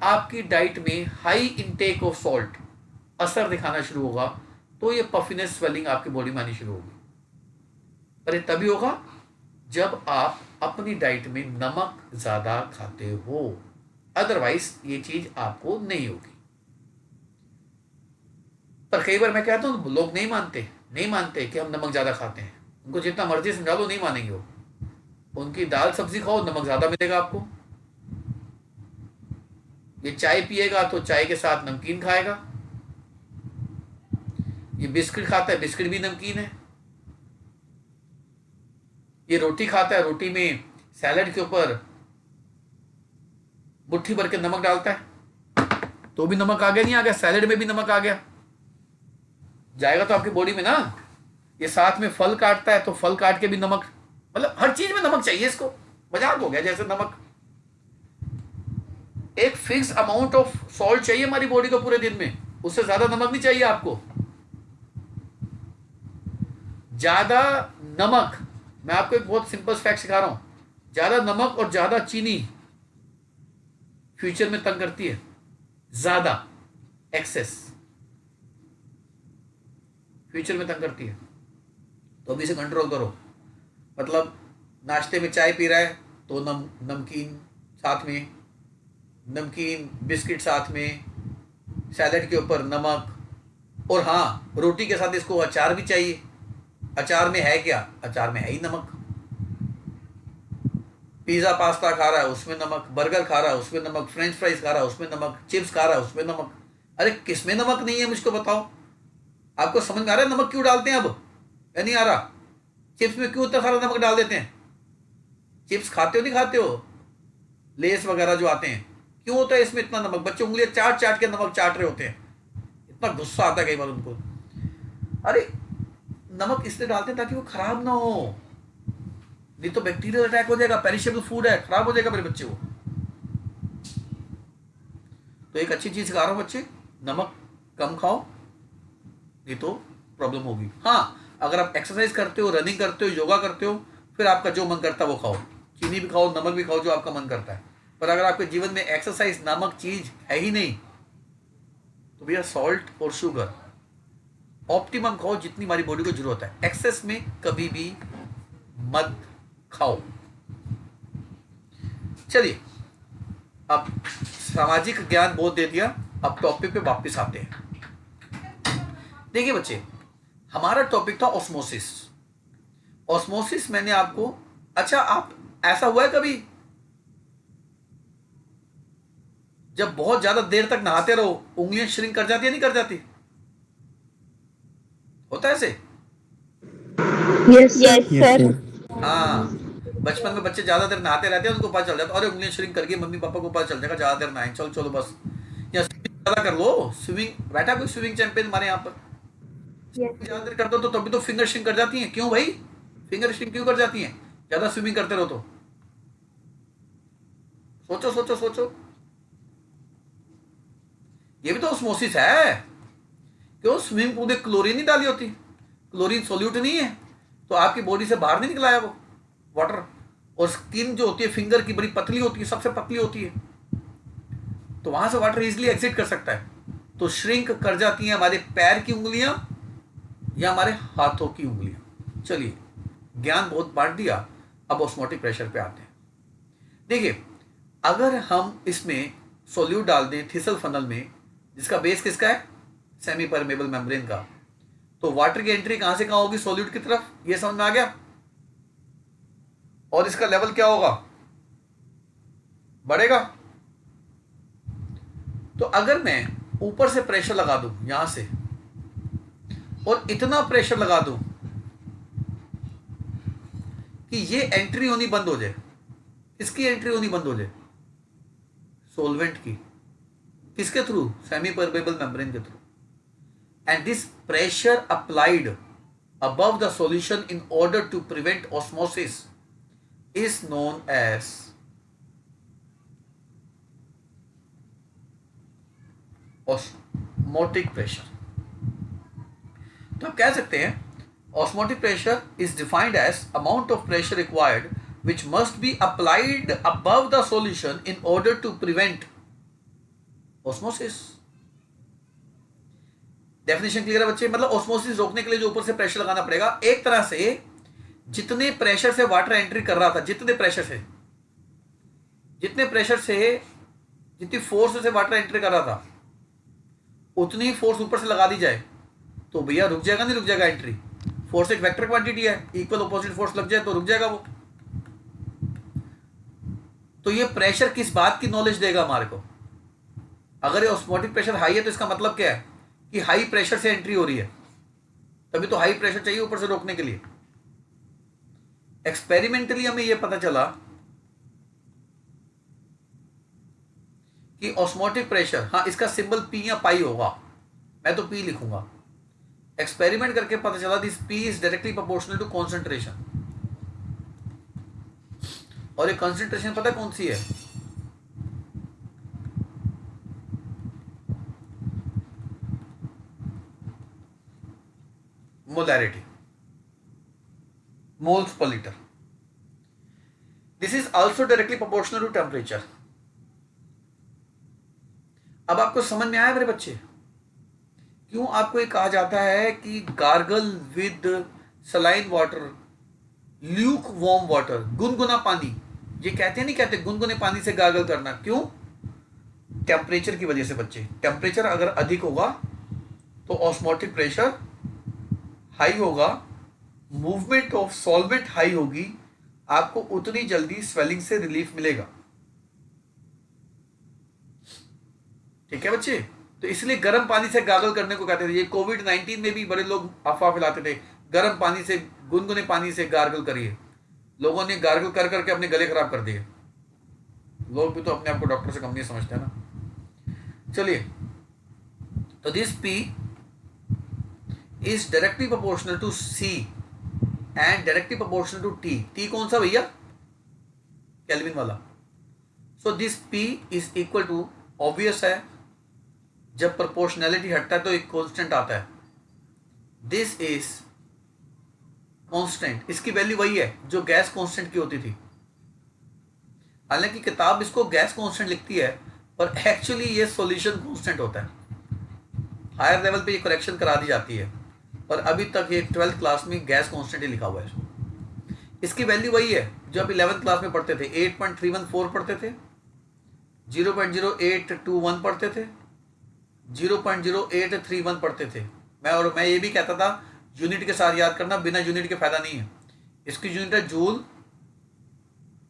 [SPEAKER 1] आपकी डाइट में हाई इंटेक ऑफ सॉल्ट असर दिखाना शुरू होगा, तो ये पफिनेस स्वेलिंग आपकी बॉडी में आनी शुरू होगी। पर ये तभी होगा जब आप अपनी डाइट में नमक ज्यादा खाते हो, अदरवाइज ये चीज आपको नहीं होगी। पर कई बार मैं कहता हूं लोग नहीं मानते कि हम नमक ज्यादा खाते हैं। उनको जितना मर्जी समझा लो नहीं मानेंगे वो। उनकी दाल सब्जी खाओ, नमक ज्यादा मिलेगा आपको। ये चाय पिएगा तो चाय के साथ नमकीन खाएगा। ये बिस्किट खाता है, बिस्किट भी नमकीन है। ये रोटी खाता है, रोटी में सैलेड के ऊपर मुट्ठी भर के नमक डालता है, तो भी नमक आ गया, नहीं आ गया? सैलेड में भी नमक आ गया, जाएगा तो आपकी बॉडी में ना। ये साथ में फल काटता है तो फल काट के भी नमक, मतलब हर चीज में नमक चाहिए इसको। मजाक हो गया जैसे नमक। एक फिक्स अमाउंट ऑफ सॉल्ट चाहिए हमारी बॉडी को पूरे दिन में, उससे ज्यादा नमक नहीं चाहिए आपको। ज्यादा नमक, मैं आपको एक बहुत सिंपल फैक्ट सिखा रहा हूं, ज्यादा नमक और ज्यादा चीनी फ्यूचर में तंग करती है। ज्यादा एक्सेस फ्यूचर में तंग करती है, तो अभी से कंट्रोल करो। मतलब नाश्ते में चाय पी रहा है तो नमकीन साथ में, नमकीन बिस्किट साथ में, सैलेड के ऊपर नमक, और हाँ रोटी के साथ इसको अचार भी चाहिए। अचार में है क्या? अचार में है ही नमक। पिज्जा पास्ता खा रहा है उसमें नमक, बर्गर खा रहा है उसमें नमक, फ्रेंच फ्राइज खा रहा है उसमें नमक, चिप्स खा रहा है उसमें नमक। अरे किसमें नमक नहीं है मुझको बताओ? आपको समझ में आ रहा है नमक क्यों डालते हैं अब, या नहीं आ रहा? चिप्स में क्यों इतना सारा नमक डाल देते हैं? चिप्स खाते हो नहीं खाते हो? लेस वगैरह जो आते हैं, क्यों होता है इसमें इतना नमक? बच्चे उंगलियां चाट चाट के नमक चाट रहे होते हैं, इतना गुस्सा आता है कई बार उनको। अरे नमक इसलिए डालते हैं ताकि वो खराब ना हो, नहीं तो बैक्टीरियल अटैक हो जाएगा। पेरिशेबल फूड है, खराब हो जाएगा मेरे बच्चे को। तो एक अच्छी चीज सिखा रहा हूं बच्चे, नमक कम खाओ, नहीं तो प्रॉब्लम होगी। हाँ, अगर आप एक्सरसाइज करते हो, रनिंग करते हो, योगा करते हो, फिर आपका जो मन करता है वो खाओ, चीनी भी खाओ, नमक भी खाओ, जो आपका मन करता है। पर अगर आपके जीवन में एक्सरसाइज नामक चीज है ही नहीं, तो भैया सॉल्ट और शुगर ऑप्टिमम खाओ, जितनी हमारी बॉडी को जरूरत है, एक्सेस में कभी भी मत खाओ। चलिए, अब सामाजिक ज्ञान बहुत दे दिया, अब टॉपिक पे वापस आते हैं। देखिए बच्चे, हमारा टॉपिक था ऑस्मोसिस। ऑस्मोसिस मैंने आपको, अच्छा आप ऐसा हुआ है कभी जब बहुत ज्यादा देर तक नहाते रहो उंगलियां श्रिंक कर जाती है, नहीं कर जाती? होता है ऐसे?
[SPEAKER 2] Yes sir.
[SPEAKER 3] Yes, sir.
[SPEAKER 1] हाँ, बचपन में बच्चे ज्यादा देर नहाते रहते हैं, उनको पता चल जाता है, अरे उंगलियां श्रिंक कर गई, मम्मी पापा को पता चल जाएगा ज्यादा देर नहाए, चलो चलो बस। या स्विमिंग ज्यादा कर लो, स्विमिंग, बैठा कोई स्विमिंग चैंपियन हमारे यहाँ पर,
[SPEAKER 3] Yes.
[SPEAKER 1] ज्यादा देर करते हो तो तभी तो फिंगर श्रिंक कर जाती हैं। क्यों भाई, फिंगर श्रिंक क्यों कर जाती हैं? ज्यादा स्विमिंग करते रहो तो। सोचो सोचो सोचो, ये भी तो ऑस्मोसिस है। क्यों? स्विमिंग पूल में क्लोरीन नहीं डाली होती, क्लोरीन सोल्यूट नहीं है, तो आपकी बॉडी से बाहर नहीं निकला है वो वाटर। और स्किन जो होती है फिंगर की बड़ी पतली होती है, सबसे पतली होती है, तो वहां से वाटर इजीली एग्जिट कर सकता है। तो श्रिंक कर जाती हैं हमारे पैर की उंगलियां या हमारे हाथों की उंगलियां। चलिए, ज्ञान बहुत बांट दिया, अब ऑस्मोटिक प्रेशर पे आते हैं। देखिए, अगर हम इसमें सोल्यूट डाल दें थिसल फनल में, जिसका बेस किसका है? सेमी परमेबल मेम्ब्रेन का, तो वाटर की एंट्री कहां से कहां होगी? सोल्यूट की तरफ। ये समझ में आ गया? और इसका लेवल क्या होगा? बढ़ेगा। तो अगर मैं ऊपर से प्रेशर लगा दूं यहां से, और इतना प्रेशर लगा दूं कि ये एंट्री होनी बंद हो जाए, इसकी एंट्री होनी बंद हो जाए, सोलवेंट की, किसके थ्रू? सेमी परमेबल मेम्ब्रेन के through. And this pressure applied above the solution in order to prevent osmosis is known as osmotic pressure. तो आप कह सकते हैं osmotic pressure is defined as amount of pressure required which must be applied above the solution in order to prevent osmosis. Definition clear है बच्चे? मतलब osmosis रोकने के लिए जो ऊपर से प्रेशर लगाना पड़ेगा, एक तरह से जितने प्रेशर से वाटर एंट्री कर रहा था, जितने प्रेशर से जितनी फोर्स से वाटर एंट्री कर रहा था, उतनी फोर्स ऊपर से लगा दी जाए तो भैया रुक जाएगा, नहीं रुक जाएगा एंट्री? फोर्स एक वेक्टर क्वांटिटी है, इक्वल अपोजिट फोर्स लग जाए तो रुक जाएगा वो। तो ये प्रेशर किस बात की नॉलेज देगा हमारे को? अगर ये ऑस्मोटिक प्रेशर हाई है तो इसका मतलब क्या है? कि हाई प्रेशर से एंट्री हो रही है, तभी तो हाई प्रेशर चाहिए ऊपर से रोकने के लिए। एक्सपेरिमेंटली हमें यह पता चला कि ऑस्मोटिक प्रेशर, हाँ इसका सिंबल पी या पाई होगा, मैं तो पी लिखूंगा। एक्सपेरिमेंट करके पता चला this P is directly proportional to concentration. और ये कॉन्सेंट्रेशन पता कौन सी है? Molarity, moles per litre. This is also directly proportional to temperature. अब आपको समझ में आया मेरे बच्चे, क्यों आपको ये कहा जाता है कि gargle with saline water, Luke warm water, गुनगुना पानी? ये कहते नहीं कहते गुनगुने पानी से गार्गल करना? क्यों? टेम्परेचर की वजह से बच्चे। टेम्परेचर अगर अधिक होगा तो ऑस्मोटिक प्रेशर हाई होगा, मूवमेंट ऑफ सॉल्वेंट हाई होगी, आपको उतनी जल्दी स्वेलिंग से रिलीफ मिलेगा। ठीक है बच्चे? तो इसलिए गर्म पानी से गागल करने को कहते थे। ये कोविड-19 में भी बड़े लोग अफवाह फैलाते थे, गर्म पानी से, गुनगुने पानी से गार्गल करिए। लोगों ने गार्गल कर करके अपने गले खराब कर दिए। लोग भी तो अपने आप को डॉक्टर से कम नहीं समझते हैं ना। चलिए, तो this P is directly proportional to C and directly proportional to T. T कौन सा भैया? केल्विन वाला। So this P is equal to, obvious है, जब प्रोपोर्शनैलिटी हटता है तो एक कांस्टेंट आता है, दिस इज कांस्टेंट। इसकी वैल्यू वही है जो गैस कांस्टेंट की होती थी। हालांकि किताब इसको गैस कांस्टेंट लिखती है, पर एक्चुअली ये सॉल्यूशन कांस्टेंट होता है। हायर लेवल पे ये करेक्शन करा दी जाती है, पर अभी तक ये 12th क्लास में गैस कांस्टेंट ही लिखा हुआ है। इसकी वैल्यू वही है जो आप 11th क्लास में पढ़ते थे। 8.314 पढ़ते थे, 0.0821 पढ़ते थे, 0.0831 पढ़ते थे। मैं ये भी कहता था यूनिट के साथ याद करना, बिना यूनिट के फायदा नहीं है। इसकी यूनिट है जूल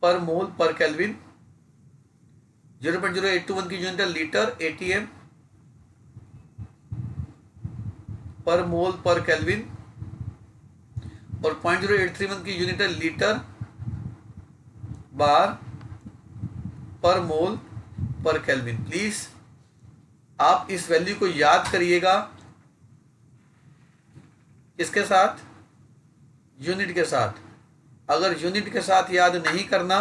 [SPEAKER 1] पर मोल पर केल्विन। 0.0821 की यूनिट है लीटर एटीएम पर मोल पर केल्विन, और 0.0831 की यूनिट है लीटर बार पर मोल पर केल्विन। प्लीज आप इस वैल्यू को याद करिएगा, इसके साथ, यूनिट के साथ। अगर यूनिट के साथ याद नहीं करना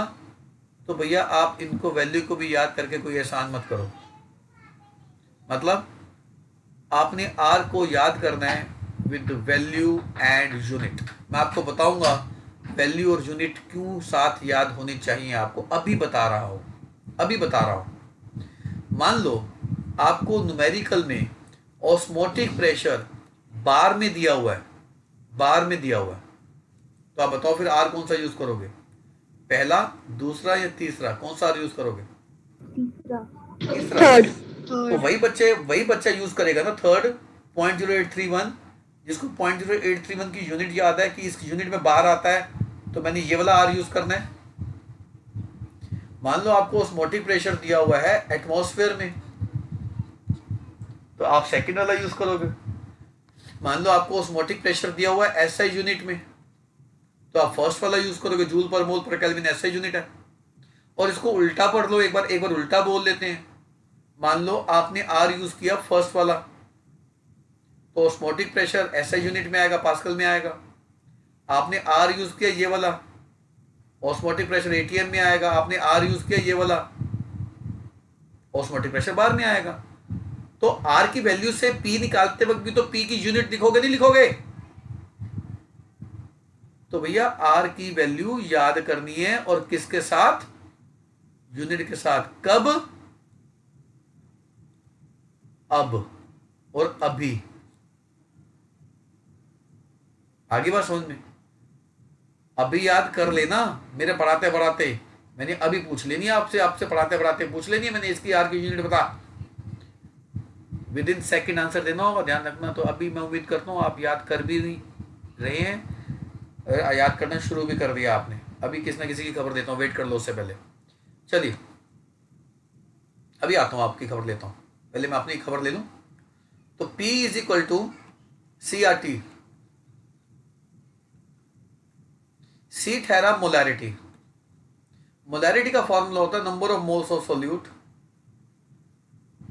[SPEAKER 1] तो भैया आप इनको वैल्यू को भी याद करके कोई एहसान मत करो। मतलब आपने आर को याद करना है विद वैल्यू एंड यूनिट। मैं आपको बताऊंगा वैल्यू और यूनिट क्यों साथ याद होनी चाहिए, आपको अभी बता रहा हूं। मान लो आपको न्यूमेरिकल में ऑस्मोटिक प्रेशर बार में दिया हुआ है, तो आप बताओ फिर आर कौन सा यूज करोगे, पहला, दूसरा या तीसरा? कौन सा आर यूज करोगे? तीसरा।
[SPEAKER 2] थर्ड।
[SPEAKER 1] तो वही बच्चा यूज करेगा ना थर्ड, 0.0831। जिसको 0.0831 की यूनिट याद है कि इस यूनिट में बार आता है, तो मैंने ये वाला आर यूज करना है। मान लो आपको ऑस्मोटिक प्रेशर दिया हुआ है एटमॉस्फेयर में, तो आप सेकंड वाला यूज करोगे। मान लो आपको ऑस्मोटिक प्रेशर दिया हुआ है एसआई यूनिट में, तो आप फर्स्ट वाला यूज करोगे, जूल पर मोल पर केल्विन एसआई यूनिट है। और इसको उल्टा पढ़ लो, एक बार उल्टा बोल लेते हैं। मान लो आपने आर यूज किया फर्स्ट वाला, तो ऑस्मोटिक प्रेशर एसआई यूनिट में आएगा, पास्कल में आएगा। आपने आर यूज किया ये वाला, ऑस्मोटिक प्रेशर एटीएम में आएगा। आपने आर यूज किया ये वाला, ऑस्मोटिक प्रेशर बार में आएगा। तो आर की वैल्यू से पी निकालते वक्त भी तो पी की यूनिट लिखोगे, नहीं लिखोगे? तो भैया आर की वैल्यू याद करनी है, और किसके साथ? यूनिट के साथ। कब? अब और अभी। आगे बात समझ में? अभी याद कर लेना, मेरे पढ़ाते पढ़ाते मैंने अभी पूछ लेनी है आपसे पढ़ाते पढ़ाते पूछ लेनी है मैंने, इसकी आर की यूनिट बता। विद इन सेकेंड आंसर देना होगा, ध्यान रखना। तो अभी मैं उम्मीद करता हूँ आप याद कर भी रहे हैं, याद करना शुरू भी कर दिया आपने। अभी किसी ना किसी की खबर देता हूँ, वेट कर लो उससे पहले। चलिए अभी आता हूँ, आपकी खबर लेता हूँ। पहले मैं अपनी खबर ले लूँ। तो P is equal to CRT। C ठहरा मोलैरिटी। मोलैरिटी का फॉर्मूला होता है number of moles of solute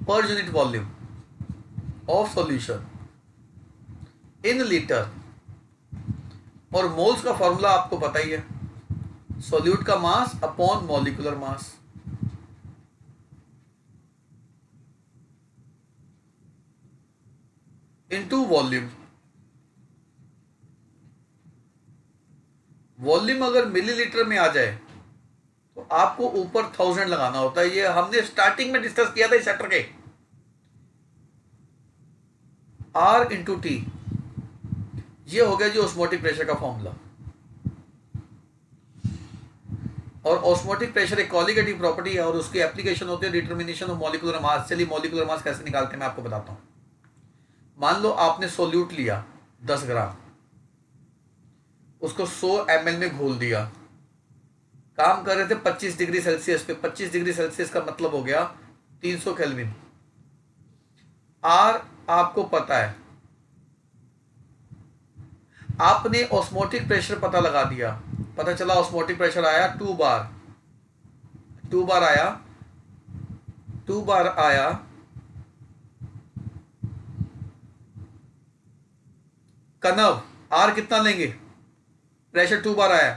[SPEAKER 1] per unit volume of solution in litre. और मोल्स का फॉर्मूला आपको पता ही है, सॉल्यूट का mass upon molecular mass. Into volume. Volume अगर मिलीलीटर में आ जाए तो आपको ऊपर 1000 लगाना होता है। ये हमने स्टार्टिंग में डिस्कस किया था इस चैप्टर के। R इंटू टी, ये हो गया जी ऑस्मोटिक प्रेशर का फॉर्मूला। और ऑस्मोटिक प्रेशर एक कॉलिगेटिव प्रॉपर्टी है, और उसकी एप्लीकेशन होती है डिटर्मिनेशन ऑफ मॉलिक्यूलर मास। चलिए मॉलिक्यूलर मास कैसे निकालते हैं मैं आपको बताता हूं। मान लो आपने सोल्यूट लिया 10 ग्राम, उसको 100 ml में घोल दिया। काम कर रहे थे 25 डिग्री सेल्सियस पे। 25 डिग्री सेल्सियस का मतलब हो गया 300 केल्विन। आर आपको पता है, आपने ऑस्मोटिक प्रेशर पता लगा दिया। पता चला ऑस्मोटिक प्रेशर आया 2 बार, 2 बार आया, 2 बार आया। कनव आर कितना लेंगे? प्रेशर 2 बार आया।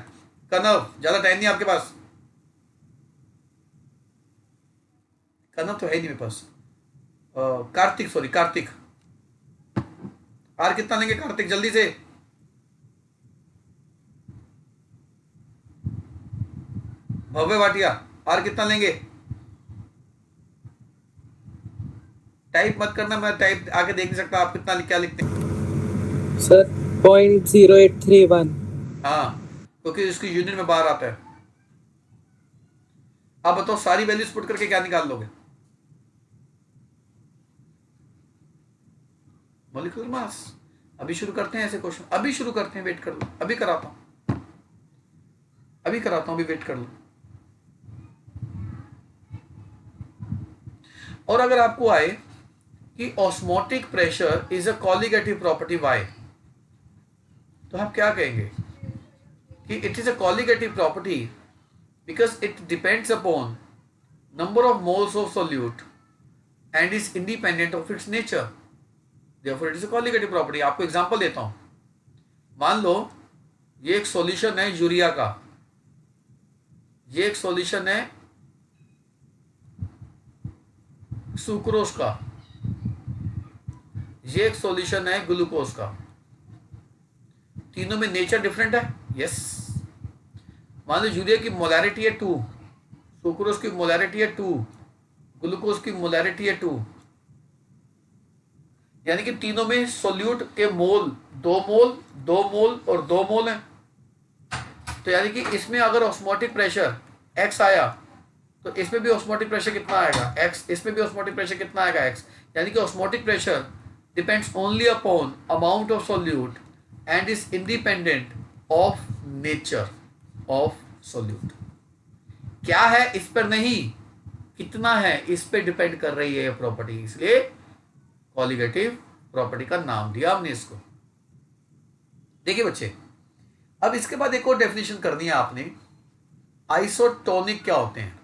[SPEAKER 1] कनव ज्यादा टाइम नहीं आपके पास, कनव तो है ही नहीं मेरे पास। कार्तिक, सॉरी कार्तिक, आर कितना लेंगे कार्तिक जल्दी से? भव्य भाटिया, आर कितना लेंगे? टाइप मत करना, मैं टाइप आके देख नहीं सकता आप कितना क्या लिखते हैं।
[SPEAKER 5] सर 0.0831।
[SPEAKER 1] हाँ, क्योंकि इसकी यूनिट में बाहर आता है। आप बताओ सारी वैल्यूज पुट करके क्या निकाल लोगे? Molecular mass. अभी शुरू करते हैं ऐसे क्वेश्चन, अभी शुरू करते हैं, वेट कर लो, अभी कराता हूं, अभी कराता हूं, अभी वेट कर लो। और अगर आपको आए कि osmotic pressure is a colligative property, why, तो आप क्या कहेंगे कि it is a colligative property because it depends upon number of moles of solute and is independent of its nature, therefore it is a colligative property. आपको example देता हूं, मान लो ये एक सॉल्यूशन है यूरिया का, ये एक सॉल्यूशन है सुक्रोज का, ये एक सॉल्यूशन है ग्लूकोज का। तीनों में नेचर डिफरेंट है, यस। मान लो यूरिया की मोलैरिटी है 2, सुक्रोज की मोलैरिटी है 2, ग्लूकोज की मोलैरिटी है 2, यानी कि तीनों में सोल्यूट के मोल 2 मोल, 2 मोल और 2 मोल हैं। तो यानी कि इसमें अगर ऑस्मोटिक प्रेशर x आया तो इसमें भी ऑस्मोटिक प्रेशर कितना आएगा, x, इसमें भी ऑस्मोटिक प्रेशर कितना आएगा, x। यानी कि osmotic pressure depends only upon amount of solute and is independent of nature of solute. क्या है इस पर नहीं, कितना है इस पे डिपेंड कर रही है ये प्रॉपर्टी, इसलिए कॉलिगेटिव प्रॉपर्टी का नाम दिया हमने इसको। देखिए बच्चे, अब इसके बाद एक और डेफिनेशन करनी है आपने, आइसोटोनिक क्या होते हैं।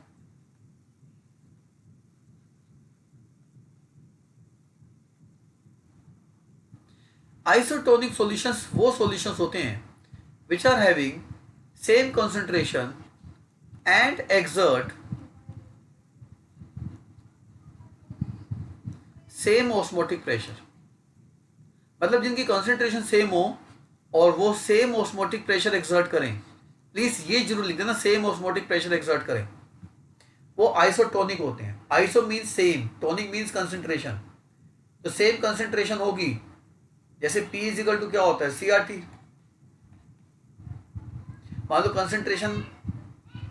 [SPEAKER 1] आइसोटोनिक सॉल्यूशंस वो सॉल्यूशंस होते हैं which are having same concentration and exert same osmotic pressure, मतलब जिनकी कंसंट्रेशन सेम हो और वो सेम ऑस्मोटिक प्रेशर एक्सर्ट करें। प्लीज ये जरूर लिख देना, सेम ऑस्मोटिक प्रेशर एक्सर्ट करें, वो आइसोटोनिक होते हैं। Iso means same, tonic means concentration. तो सेम कंसंट्रेशन होगी, जैसे P इज इक्वल टू क्या होता है, CRT। मान लो कंसंट्रेशन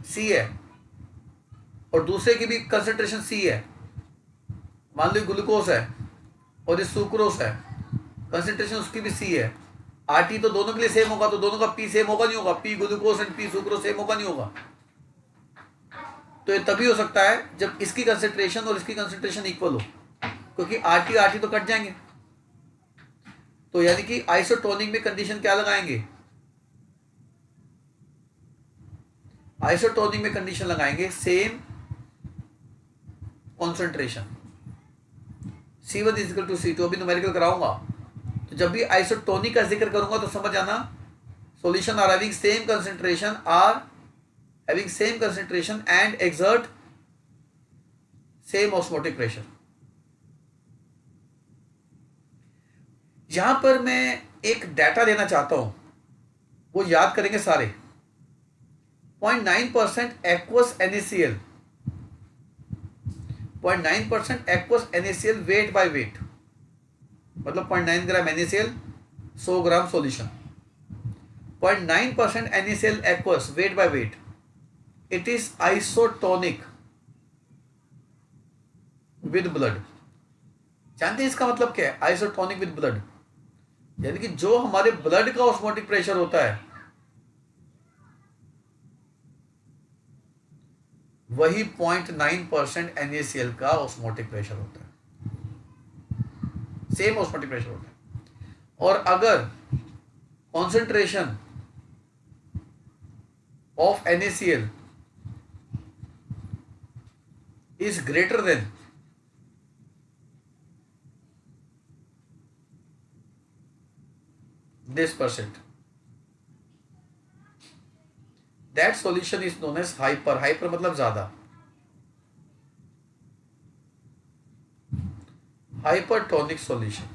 [SPEAKER 1] C है और दूसरे की भी कंसंट्रेशन C है, मान लो ग्लूकोज है और ये सुक्रोज है, कंसंट्रेशन उसकी भी C है, RT तो दोनों के लिए सेम होगा, तो दोनों का P सेम होगा नहीं होगा, P glucose and P sucrose same होगा नहीं होगा। तो ये तभी हो सकता है जब इसकी कंसंट्रेशन और इसकी कंसंट्रेशन इक्वल हो, क्योंकि RT तो कट जाएंगे। तो यानी कि आइसोटोनिक में कंडीशन क्या लगाएंगे, आइसोटोनिक में कंडीशन लगाएंगे same concentration, C1 is equal to C2। अभी न्यूमेरिकल कराऊंगा, तो जब भी आइसोटोनिक का जिक्र करूंगा तो समझ आना, solution are having same concentration, are having same concentration and exert same osmotic pressure. यहां पर मैं एक डाटा देना चाहता हूं, वो याद करेंगे सारे। 0.9% aqueous NaCl, 0.9% aqueous NaCl weight by wait, मतलब 0.9 ग्राम NaCl 100 gram solution. 0.9% NaCl aqueous wait by wait, it is isotonic with blood. जानते हैं इसका मतलब क्या है, आइसोटोनिक विद ब्लड, यानी कि जो हमारे ब्लड का ऑस्मोटिक प्रेशर होता है वही 0.9% NaCl का ऑस्मोटिक प्रेशर होता है, सेम ऑस्मोटिक प्रेशर होता है। और अगर concentration of NaCl is greater than this percent, that solution is known as hyper। hyper मतलब ज्यादा। हाइपरटोनिक सॉल्यूशन,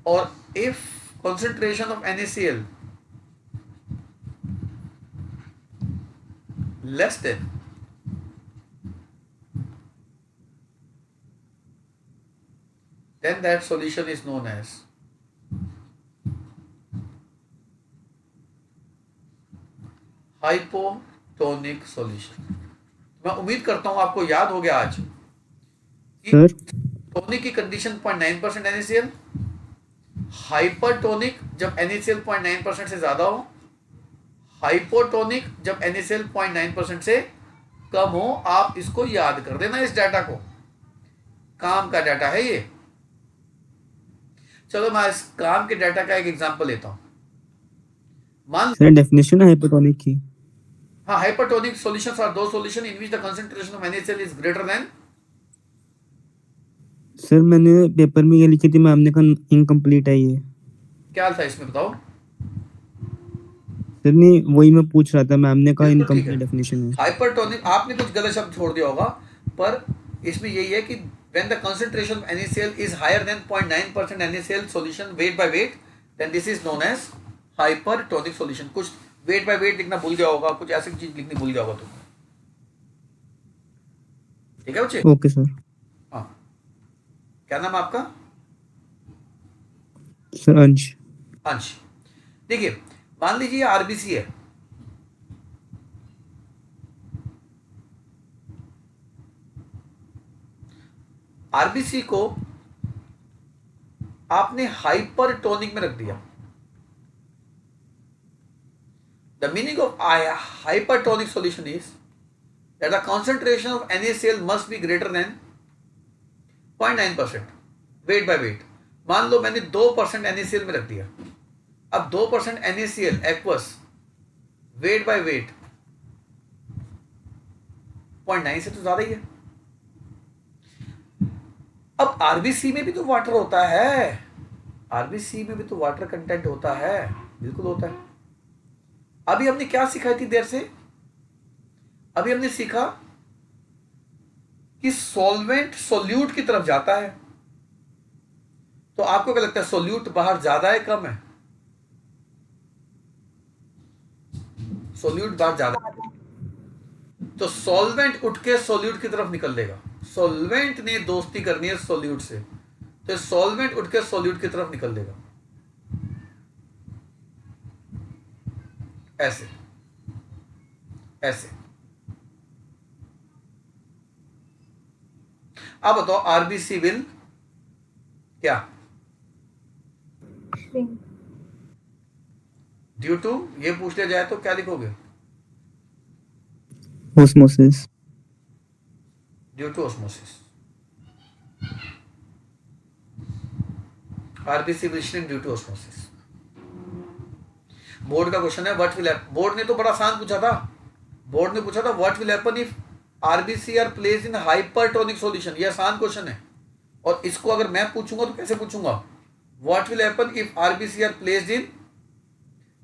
[SPEAKER 1] और if concentration of NaCl less than then that solution is known as hypotonic solution. मैं उम्मीद करता हूं आपको याद हो गया आज कि
[SPEAKER 4] सर
[SPEAKER 1] टोनिक की कंडीशन 0.9% NaCl, हाइपरटोनिक जब NaCl 0.9% से ज्यादा हो, हाइपोटोनिक जब NaCl 0.9% से कम हो। आप इसको याद कर देना, इस डाटा को, काम का डाटा है ये। चलो मैं इस काम के डाटा का एक एग्जांपल लेता हूं। मान
[SPEAKER 4] सर डेफिनेशन है हाइपोटोनिक की।
[SPEAKER 1] हाँ, hypertonic solutions are those solution in which the concentration of NaCl is greater than।
[SPEAKER 4] Sir मैंने पेपर में ये लिखी थी, मैम ने कहा इनकम्प्लीट है ये।
[SPEAKER 1] क्या था इसमें बताओ।
[SPEAKER 4] सर नहीं, वही मैं पूछ रहा था, मैम ने कहा
[SPEAKER 1] बिल्कुल ठीक है।
[SPEAKER 4] इनकम्प्लीट डेफिनेशन है।
[SPEAKER 1] हाइपरटोनिक, आपने कुछ गलत शब्द छोड़ दिया होगा, पर इसमें यही है कि when the concentration of NaCl is higher than 0.9% NaCl solution weight by weight, then this is known as hypertonic solution। कुछ weight by weight लिखना भूल गया होगा, कुछ ऐसी चीज लिखनी भूल गया होगा तुम। ठीक है बच्चे?
[SPEAKER 4] Okay sir.
[SPEAKER 1] हाँ, क्या नाम है आपका?
[SPEAKER 4] सर अंश।
[SPEAKER 1] अंश। देखिए, मान लीजिए आरबीसी है, आरबीसी को आपने हाइपरटोनिक में रख दिया। The meaning of hypertonic solution is that the concentration of NaCl must be greater than 0.9% wait by wait. मान लो मैंने 2% NaCl में रख दिया। अब 2% NaCl aqueous wait by wait 0.9 से तो ज्यादा ही है। अब आरबीसी में भी तो वाटर होता है, आरबीसी में भी तो वाटर कंटेंट होता है, बिल्कुल होता है। अभी हमने क्या सीखा थी देर से? अभी हमने सीखा कि सॉल्वेंट सोल्यूट की तरफ जाता है। तो आपको क्या लगता है, सोल्यूट बाहर ज्यादा है कम है? सोल्यूट बाहर ज्यादा है, तो सॉल्वेंट उठ के सोल्यूट की तरफ निकल लेगा। सॉल्वेंट ने दोस्ती करनी है सोल्यूट से, तो सॉल्वेंट उठ के सोल्यूट की तरफ निकल लेगा, ऐसे ऐसे। अब बताओ आरबीसी विल क्या?
[SPEAKER 3] shrink,
[SPEAKER 1] ड्यू टू, ये पूछ लिया जाए तो क्या लिखोगे?
[SPEAKER 4] Osmosis.
[SPEAKER 1] Due to osmosis. RBC will shrink due to osmosis. Board का क्वेश्चन है व्हाट विल हैपन। बोर्ड ने तो बड़ा आसान पूछा था, बोर्ड ने पूछा था what will happen if RBC are placed in hypertonic solution. ये आसान क्वेश्चन है, और इसको अगर मैं पूछूंगा तो कैसे पूछूंगा? What will happen if RBC are placed in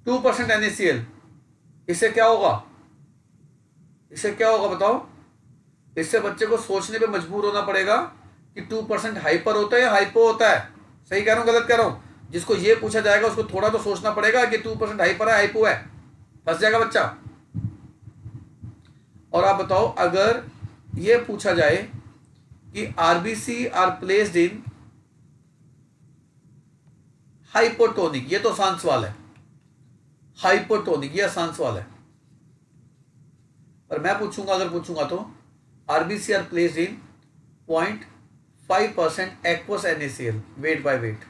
[SPEAKER 1] 2% NaCl। इससे क्या होगा? इससे क्या होगा बताओ? इससे बच्चे को सोचने पे मजबूर होना पड़ेगा कि 2% हाइपर होता है या हाइपो होता है। सही कह रहा हूं गलत कह रहा हूं? जिसको ये पूछा जाएगा उसको थोड़ा तो सोचना पड़ेगा कि 2% हाइपर है हाइपो है, फंस जाएगा बच्चा। और आप बताओ अगर ये पूछा जाए कि RBC are placed in hypotonic, ये तो आसान सवाल है, हाइपोटोनिक ये आसान सवाल है। पर मैं पूछूंगा, अगर पूछूंगा तो RBC are placed in 0.5% aqueous NaCl weight by weight.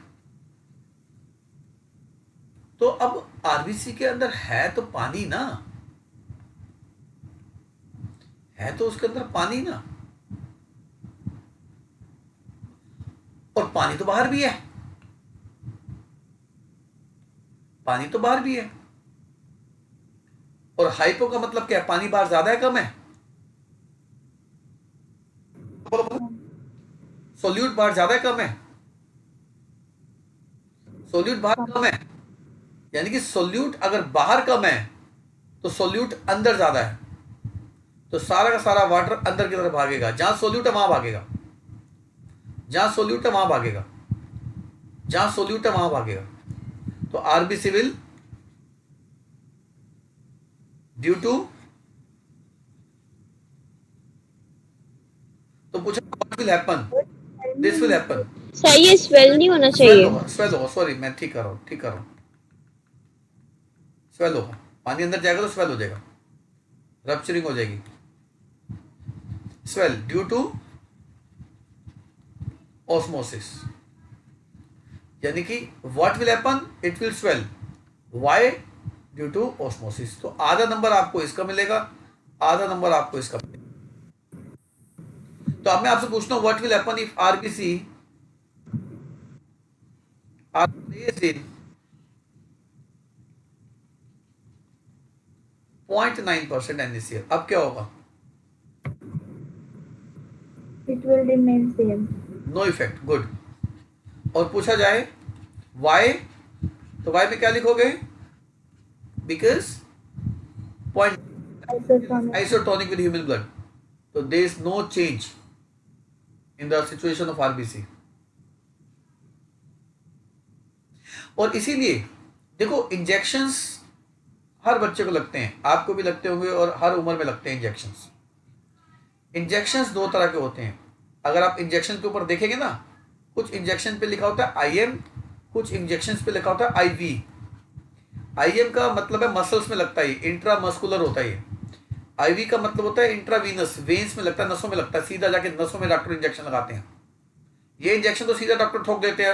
[SPEAKER 1] तो अब आरबीसी के अंदर है तो पानी ना, है तो उसके अंदर पानी ना, और पानी तो बाहर भी है, पानी तो बाहर भी है। और हाइपो का मतलब क्या है? पानी बाहर ज्यादा है कम है? सोल्यूट बाहर ज्यादा है कम है? सोल्यूट बाहर कम है, यानी कि सोल्यूट अगर बाहर कम है तो सोल्यूट अंदर ज्यादा है। तो सारा का सारा वाटर अंदर की तरफ भागेगा, जहां सोल्यूट है वहां भागेगा, जहां सोल्यूट है वहां भागेगा, जहां सोल्यूट है वहां भागेगा। तो आरबीसी विल ड्यू टू, तो पूछा what will happen, this will happen,
[SPEAKER 2] sir ये स्वेल नहीं होना
[SPEAKER 1] स्वेल
[SPEAKER 2] चाहिए।
[SPEAKER 1] होगा, स्वेल होगा, सॉरी मैं ठीक कर रहा हूं, स्वेल होगा, पानी अंदर जाएगा तो स्वेल हो जाएगा, रप्चरिंग हो जाएगी, स्वेल ड्यू टू ऑस्मोसिस, यानी कि what will happen, it will swell, why, due to osmosis. तो आधा नंबर आपको इसका मिलेगा, आधा नंबर आपको इसका मिलेगा। तो अब मैं आपसे पूछता हूं what will happen if RBC are placed in 0.9% NaCl, अब क्या होगा?
[SPEAKER 3] It will remain same.
[SPEAKER 1] No effect, good. और पूछा जाए वाई, तो वाई में क्या लिखोगे? Because point
[SPEAKER 3] Isotonic.
[SPEAKER 1] Isotonic with human blood, तो there is no change in the situation of RBC. और इसीलिए देखो इंजेक्शंस हर बच्चे को लगते हैं, आपको भी लगते होंगे और हर उम्र में लगते हैं इंजेक्शंस। इंजेक्शंस दो तरह के होते हैं, अगर आप इंजेक्शन के ऊपर देखेंगे ना, कुछ इंजेक्शन पे लिखा होता है आईएम, कुछ इंजेक्शन पे लिखा होता है आईवी। आईएम का मतलब है मसल्स में लगता है, इंट्रा मस्कुलर होता है। आईवी का मतलब होता है इंट्रावीनस, वेन्स में लगता है, नसों में लगता है, सीधा जाके नसों में डॉक्टर इंजेक्शन लगाते हैं। ये इंजेक्शन तो सीधा डॉक्टर ठोक देते हैं,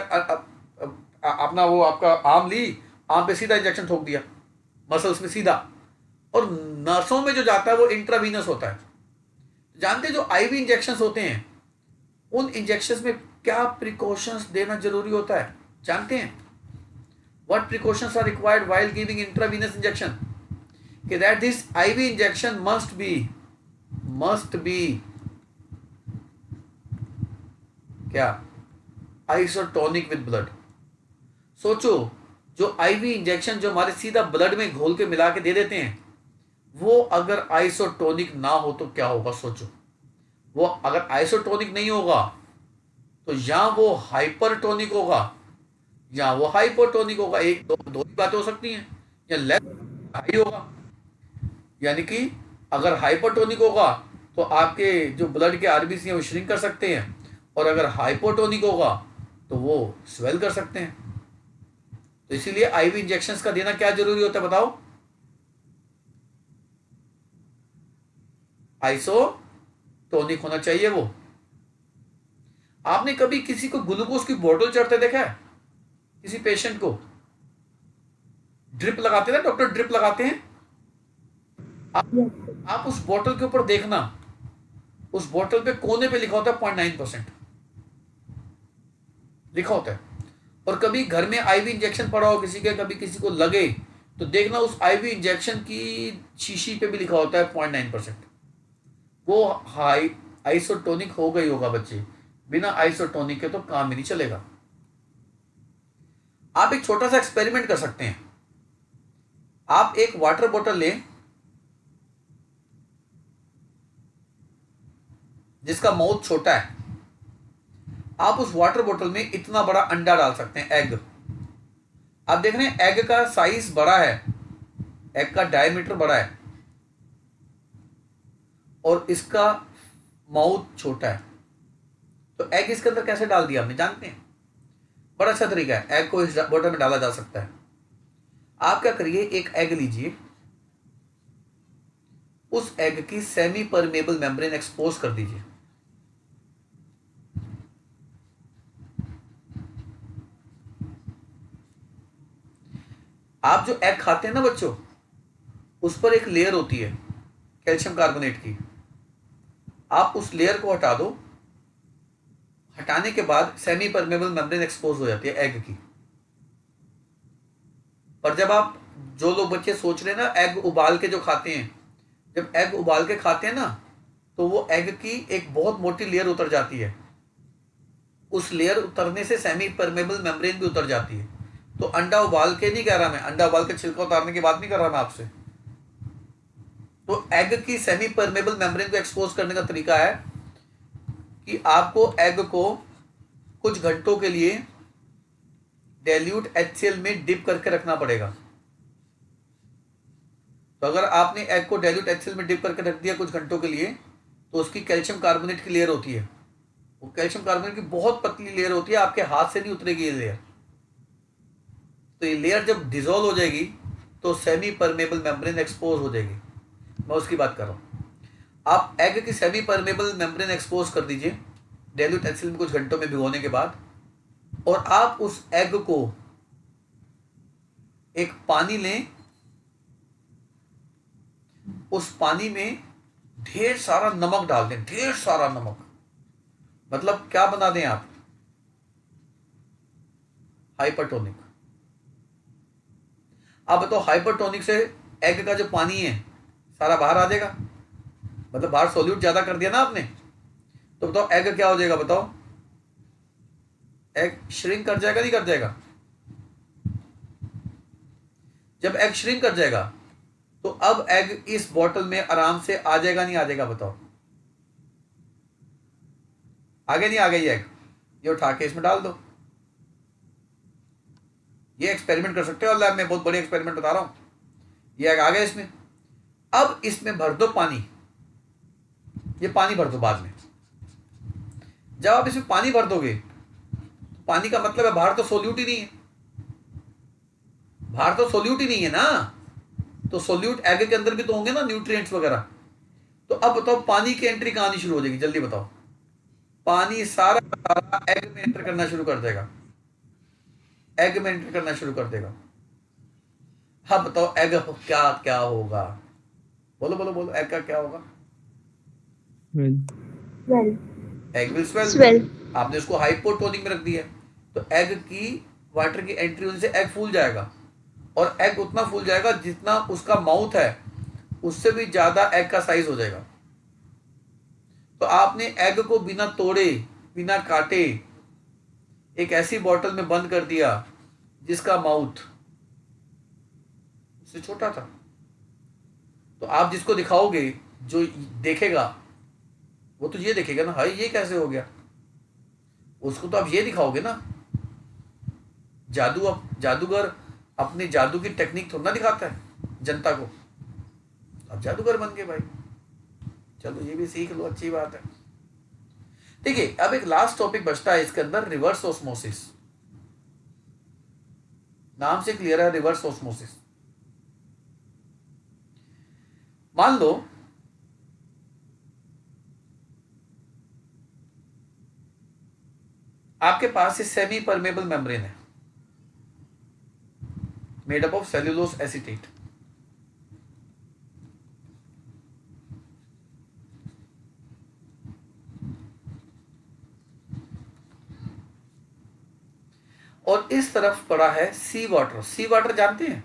[SPEAKER 1] अपना वो आपका आम ली, आम पे सीधा इंजेक्शन ठोक दिया मसल्स में सीधा, और नसों में जो जाता है वो इंट्रावीनस होता है। जानते हैं जो आईवी इंजेक्शंस होते हैं, उन इंजेक्शंस में क्या प्रिकॉशंस देना जरूरी होता है जानते हैं? What precautions are required while giving intravenous injection? कि that this IV injection must be क्या? Isotonic with blood. सोचो जो आईवी इंजेक्शन जो हमारे सीधा ब्लड में घोल के मिला के दे देते हैं, वो अगर आइसोटोनिक ना हो तो क्या होगा? सोचो, वो अगर आइसोटोनिक नहीं होगा तो या वो हाइपरटोनिक होगा या वो हाइपोटोनिक होगा। एक दो ही बातें हो सकती हैं, या लेस हाई होगा, यानी कि अगर हाइपरटोनिक होगा तो आपके जो ब्लड के आरबीसी हैं वो श्रिंक कर सकते हैं, और अगर हाइपोटोनिक होगा तो वो स्वेल कर सकते हैं। तो इसीलिए आईवी इंजेक्शंस का देना क्या जरूरी होता है बताओ? आइसोटोनिक होना चाहिए वो। आपने कभी किसी को ग्लूकोज की बोतल चढ़ते देखा है? किसी पेशेंट को ड्रिप लगाते हैं ना, डॉक्टर ड्रिप लगाते हैं।
[SPEAKER 3] Yes, sir.
[SPEAKER 1] आप उस बोतल के ऊपर देखना, उस बोतल पे कोने पे लिखा होता है 0.9% लिखा होता है। और कभी घर में आईवी इंजेक्शन पड़ा हो किसी के, कभी किसी को लगे तो देखना उस आईवी इंजेक्शन की शीशी पे भी लिखा होता है 0.9%। वो हाई आइसोटोनिक हो गई होगा बच्चे, बिना आइसोटोनिक के तो काम ही नहीं चलेगा। आप एक छोटा सा एक्सपेरिमेंट कर सकते हैं। आप एक वाटर बोतल लें जिसका माउथ छोटा है, आप उस वाटर बोतल में इतना बड़ा अंडा डाल सकते हैं, एग। आप देख रहे हैं एग का साइज बड़ा है, एग का डायमीटर बड़ा है, और इसका माउथ छोटा है। तो एग इसके अंदर कैसे डाल दिया आपने जानते हैं? बड़ा अच्छा तरीका है, एग को इस बोतल में डाला जा सकता है। आप क्या करिए, एक एग लीजिए, उस एग की सेमी परमेबल मेम्ब्रेन एक्सपोज कर दीजिए। आप जो एग खाते हैं ना बच्चों, उस पर एक लेयर होती है कैल्शियम कार्बोनेट की। आप उस लेयर को हटा दो, हटाने के बाद सेमी परमेबल मेम्ब्रेन एक्सपोज हो जाती है एग की। पर जब आप, जो लोग बच्चे सोच रहे हैं ना एग उबाल के जो खाते हैं, जब एग उबाल के खाते हैं ना तो वो एग की एक बहुत मोटी लेयर उतर जाती है। उस लेयर उतरने से सेमी परमेबल मेम्ब्रेन भी उतर जाती है। तो अंडा उबाल के नहीं कह रहा मैं, अंडा उबाल के छिलका उतारने की बात नहीं कर रहा मैं आपसे। तो एग की सेमी परमेबल मेम्ब्रेन को एक्सपोज करने का तरीका है कि आपको एग को कुछ घंटों के लिए डाइल्यूट HCl में डिप करके रखना पड़ेगा। तो अगर आपने एग को डाइल्यूट HCl में डिप करके रख दिया कुछ घंटों के लिए, तो उसकी कैल्शियम कार्बोनेट की लेयर होती है, वो कैल्शियम कार्बोनेट की बहुत पतली लेयर होती है, आपके हाथ से नहीं उतरेगी ये लेयर। तो ये लेयर जब डिसॉल्व हो जाएगी तो सेमी परमेबल मेम्ब्रेन एक्सपोज हो जाएगी। मैं उसकी बात कर रहा हूँ। आप एग की सेमी परमेबल मेम्ब्रेन एक्सपोज कर दीजिए डाइल्यूट HCl में कुछ घंटों में भिगोने के बाद, और आप उस एग को एक पानी लें, उस पानी में ढेर सारा नमक डाल दें, ढेर सारा नमक। मतलब क्या बना दें आप? हाइपरटोनिक। आप बताओ हाइपरटोनिक से एग का जो पानी है सारा बाहर आ जाएगा, मतलब बाहर सोल्यूट ज्यादा कर दिया ना आपने, तो बताओ एग क्या हो जाएगा? बताओ, एग श्रिंक कर जाएगा नहीं कर जाएगा? जब एग श्रिंक कर जाएगा तो अब एग इस बॉटल में आराम से आ जाएगा नहीं आ जाएगा? बताओ, आगे नहीं आ गई एग? ये उठा के इसमें डाल दो। ये एक्सपेरिमेंट कर सकते हो लैब में, बहुत बड़ी एक्सपेरिमेंट बता रहा हूं। ये एग आ गया इसमें, अब इसमें भर दो पानी, ये पानी भर दो बाद में। जब आप इसमें पानी भर दोगे, पानी का मतलब है बाहर तो सोल्यूट ही नहीं है, बाहर तो सोल्यूट ही नहीं है ना, तो सोल्यूट एग के अंदर भी तो होंगे ना, न्यूट्रिएंट्स वगैरह। तो अब बताओ पानी की एंट्री कहां आनी शुरू हो जाएगी? जल्दी बताओ। पानी सारा सारा एग में एंटर करना शुरू कर देगा, एग में एंटर करना शुरू कर देगा। हाँ बताओ एग क्या क्या होगा? बोलो बोलो बोलो, एग का क्या होगा?
[SPEAKER 3] Well,
[SPEAKER 1] egg will swell.
[SPEAKER 2] Swell.
[SPEAKER 1] आपने उसको हाइपोटोनिक में रख दिया है, तो एग की वाटर की एंट्री होने से एग फूल जाएगा, और एग उतना फूल जाएगा जितना उसका माउथ है, उससे भी ज्यादा एग का साइज हो जाएगा। तो आपने एग को बिना तोड़े बिना काटे एक ऐसी बॉटल में बंद कर दिया जिसका माउथ उससे छोटा था। तो आप जिसको दिखाओगे, जो देखेगा वो तो ये देखेगा ना, हाय ये कैसे हो गया, उसको तो आप ये दिखाओगे ना। जादूगर अपने जादू की टेक्निक थोड़ा ना दिखाता है जनता को। अब जादूगर बन गए भाई, चलो ये भी सीख लो, अच्छी बात है। ठीक है, अब एक लास्ट टॉपिक बचता है इसके अंदर, रिवर्स ऑस्मोसिस। नाम से क्लियर है, रिवर्स ऑस्मोसिस। मान लो आपके पास सेमी परमेबल मेम्ब्रेन है made up of cellulose acetate. और इस तरफ पड़ा है सी वाटर। सी वाटर जानते हैं,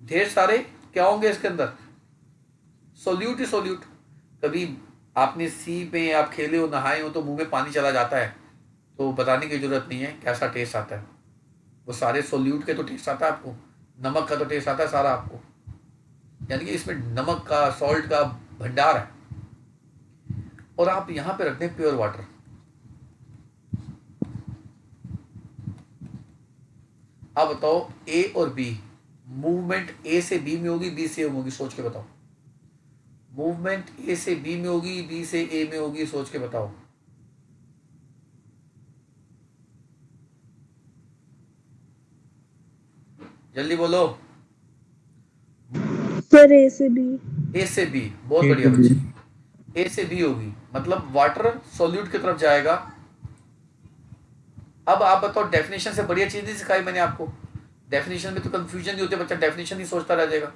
[SPEAKER 1] ढेर सारे क्या होंगे इसके अंदर? सोल्यूट ही सोल्यूट। कभी आपने सी पे आप खेले हो, नहाए हो, तो मुंह में पानी चला जाता है, तो बताने की जरूरत नहीं है कैसा टेस्ट आता है। वो सारे सोल्यूट के तो टेस्ट आता है आपको, नमक का तो टेस्ट आता है सारा आपको, यानी कि इसमें नमक का, सॉल्ट का भंडार है। और आप यहां पे रखते हैं प्योर वाटर। अब बताओ ए और बी, मूवमेंट ए से बी में होगी, बी से ए में होगी? सोच के बताओ। मूवमेंट ए से बी में होगी, बी से ए में होगी? सोच के बताओ। जल्दी बोलो।
[SPEAKER 2] सर ए से बी.
[SPEAKER 1] ए से बी, बहुत बढ़िया बच्चे, ए से बी होगी, मतलब वाटर सॉल्यूट की तरफ जाएगा। अब आप बताओ, डेफिनेशन से बढ़िया चीज नहीं सिखाई मैंने आपको। डेफिनेशन में तो कंफ्यूजन नहीं होती, बच्चा डेफिनेशन ही सोचता रह जाएगा।